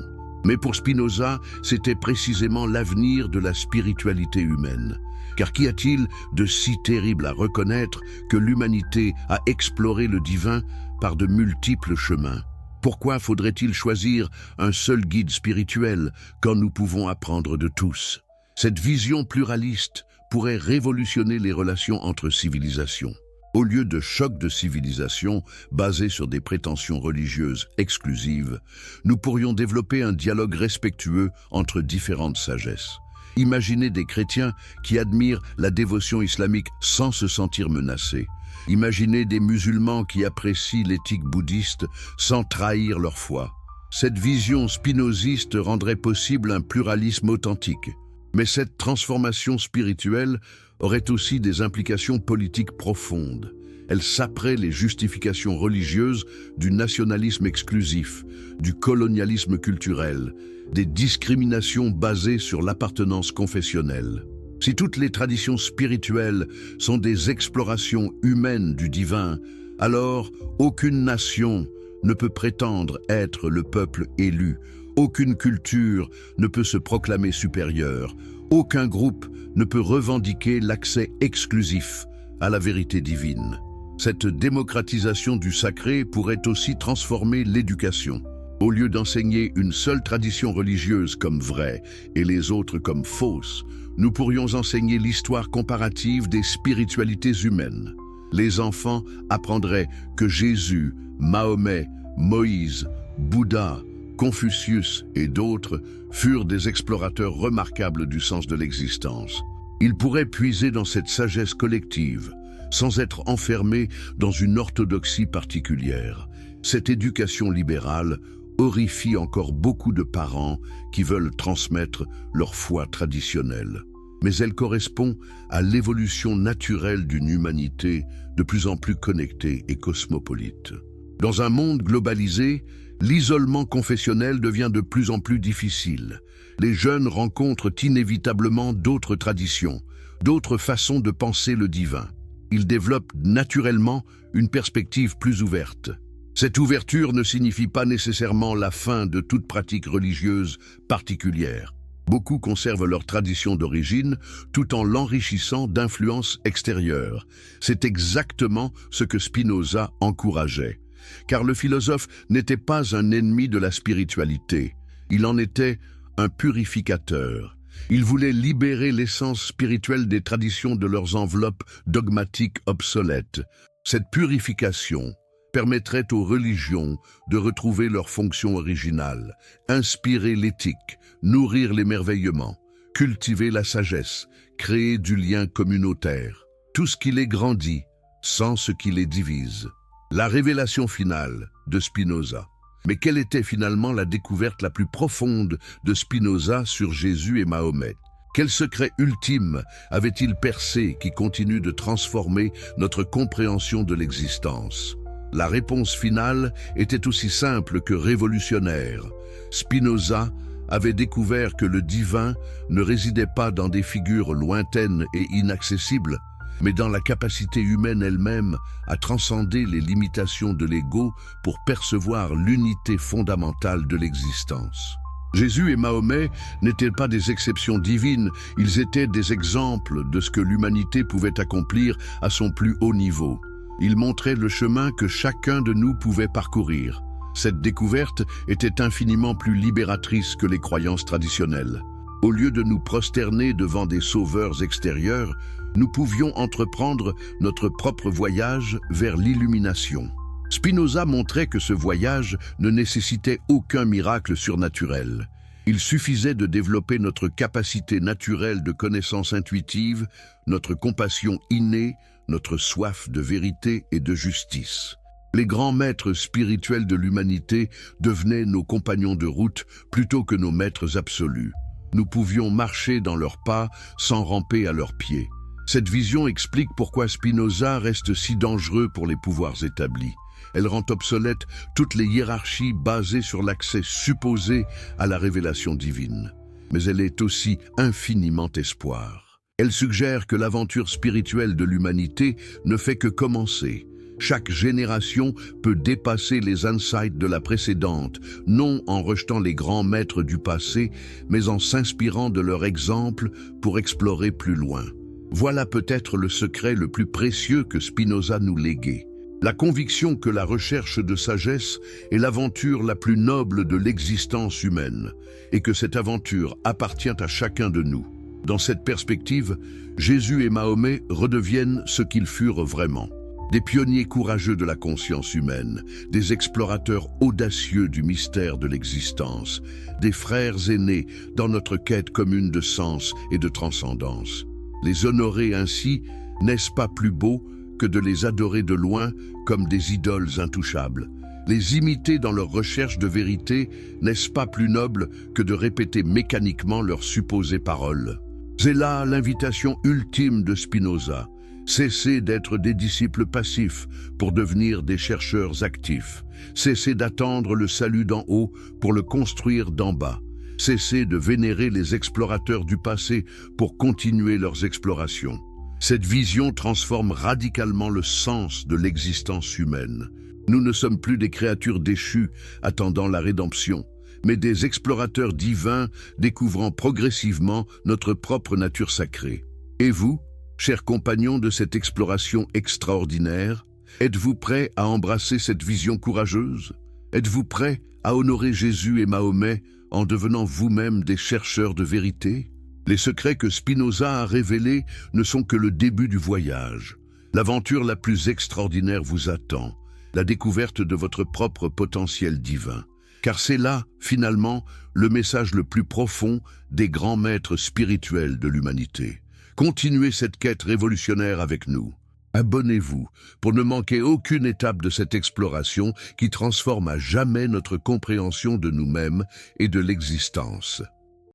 Speaker 1: Mais pour Spinoza, c'était précisément l'avenir de la spiritualité humaine. Car qu'y a-t-il de si terrible à reconnaître que l'humanité a exploré le divin par de multiples chemins? Pourquoi faudrait-il choisir un seul guide spirituel quand nous pouvons apprendre de tous? Cette vision pluraliste pourrait révolutionner les relations entre civilisations. Au lieu de chocs de civilisation basés sur des prétentions religieuses exclusives, nous pourrions développer un dialogue respectueux entre différentes sagesses. Imaginez des chrétiens qui admirent la dévotion islamique sans se sentir menacés. Imaginez des musulmans qui apprécient l'éthique bouddhiste sans trahir leur foi. Cette vision spinoziste rendrait possible un pluralisme authentique. Mais cette transformation spirituelle aurait aussi des implications politiques profondes. Elle saperait les justifications religieuses du nationalisme exclusif, du colonialisme culturel, des discriminations basées sur l'appartenance confessionnelle. Si toutes les traditions spirituelles sont des explorations humaines du divin, alors aucune nation ne peut prétendre être le peuple élu, aucune culture ne peut se proclamer supérieure, aucun groupe ne peut revendiquer l'accès exclusif à la vérité divine. Cette démocratisation du sacré pourrait aussi transformer l'éducation. Au lieu d'enseigner une seule tradition religieuse comme vraie et les autres comme fausses, nous pourrions enseigner l'histoire comparative des spiritualités humaines. Les enfants apprendraient que Jésus, Mahomet, Moïse, Bouddha, Confucius et d'autres furent des explorateurs remarquables du sens de l'existence. Ils pourraient puiser dans cette sagesse collective, sans être enfermés dans une orthodoxie particulière. Cette éducation libérale horrifie encore beaucoup de parents qui veulent transmettre leur foi traditionnelle. Mais elle correspond à l'évolution naturelle d'une humanité de plus en plus connectée et cosmopolite. Dans un monde globalisé, l'isolement confessionnel devient de plus en plus difficile. Les jeunes rencontrent inévitablement d'autres traditions, d'autres façons de penser le divin. Ils développent naturellement une perspective plus ouverte. Cette ouverture ne signifie pas nécessairement la fin de toute pratique religieuse particulière. Beaucoup conservent leur tradition d'origine tout en l'enrichissant d'influences extérieures. C'est exactement ce que Spinoza encourageait. Car le philosophe n'était pas un ennemi de la spiritualité, il en était un purificateur. Il voulait libérer l'essence spirituelle des traditions de leurs enveloppes dogmatiques obsolètes. Cette purification permettrait aux religions de retrouver leur fonction originale, inspirer l'éthique, nourrir l'émerveillement, cultiver la sagesse, créer du lien communautaire. Tout ce qui les grandit, sans ce qui les divise. La révélation finale de Spinoza. Mais quelle était finalement la découverte la plus profonde de Spinoza sur Jésus et Mahomet? Quel secret ultime avait-il percé qui continue de transformer notre compréhension de l'existence? La réponse finale était aussi simple que révolutionnaire. Spinoza avait découvert que le divin ne résidait pas dans des figures lointaines et inaccessibles, mais dans la capacité humaine elle-même à transcender les limitations de l'ego pour percevoir l'unité fondamentale de l'existence. Jésus et Mahomet n'étaient pas des exceptions divines, ils étaient des exemples de ce que l'humanité pouvait accomplir à son plus haut niveau. Ils montraient le chemin que chacun de nous pouvait parcourir. Cette découverte était infiniment plus libératrice que les croyances traditionnelles. Au lieu de nous prosterner devant des sauveurs extérieurs, nous pouvions entreprendre notre propre voyage vers l'illumination. Spinoza montrait que ce voyage ne nécessitait aucun miracle surnaturel. Il suffisait de développer notre capacité naturelle de connaissance intuitive, notre compassion innée, notre soif de vérité et de justice. Les grands maîtres spirituels de l'humanité devenaient nos compagnons de route plutôt que nos maîtres absolus. Nous pouvions marcher dans leurs pas sans ramper à leurs pieds. Cette vision explique pourquoi Spinoza reste si dangereux pour les pouvoirs établis. Elle rend obsolète toutes les hiérarchies basées sur l'accès supposé à la révélation divine. Mais elle est aussi infiniment espoir. Elle suggère que l'aventure spirituelle de l'humanité ne fait que commencer. Chaque génération peut dépasser les insights de la précédente, non en rejetant les grands maîtres du passé, mais en s'inspirant de leur exemple pour explorer plus loin. Voilà peut-être le secret le plus précieux que Spinoza nous léguait. La conviction que la recherche de sagesse est l'aventure la plus noble de l'existence humaine, et que cette aventure appartient à chacun de nous. Dans cette perspective, Jésus et Mahomet redeviennent ce qu'ils furent vraiment. Des pionniers courageux de la conscience humaine, des explorateurs audacieux du mystère de l'existence, des frères aînés dans notre quête commune de sens et de transcendance. Les honorer ainsi, n'est-ce pas plus beau que de les adorer de loin comme des idoles intouchables? Les imiter dans leur recherche de vérité, n'est-ce pas plus noble que de répéter mécaniquement leurs supposées paroles? C'est là l'invitation ultime de Spinoza. Cessez d'être des disciples passifs pour devenir des chercheurs actifs. Cessez d'attendre le salut d'en haut pour le construire d'en bas. Cessez de vénérer les explorateurs du passé pour continuer leurs explorations. Cette vision transforme radicalement le sens de l'existence humaine. Nous ne sommes plus des créatures déchues attendant la rédemption, mais des explorateurs divins découvrant progressivement notre propre nature sacrée. Et vous, chers compagnons de cette exploration extraordinaire, êtes-vous prêts à embrasser cette vision courageuse? Êtes-vous prêts à honorer Jésus et Mahomet en devenant vous-même des chercheurs de vérité? Les secrets que Spinoza a révélés ne sont que le début du voyage. L'aventure la plus extraordinaire vous attend, la découverte de votre propre potentiel divin. Car c'est là, finalement, le message le plus profond des grands maîtres spirituels de l'humanité. Continuez cette quête révolutionnaire avec nous. Abonnez-vous pour ne manquer aucune étape de cette exploration qui transforme à jamais notre compréhension de nous-mêmes et de l'existence.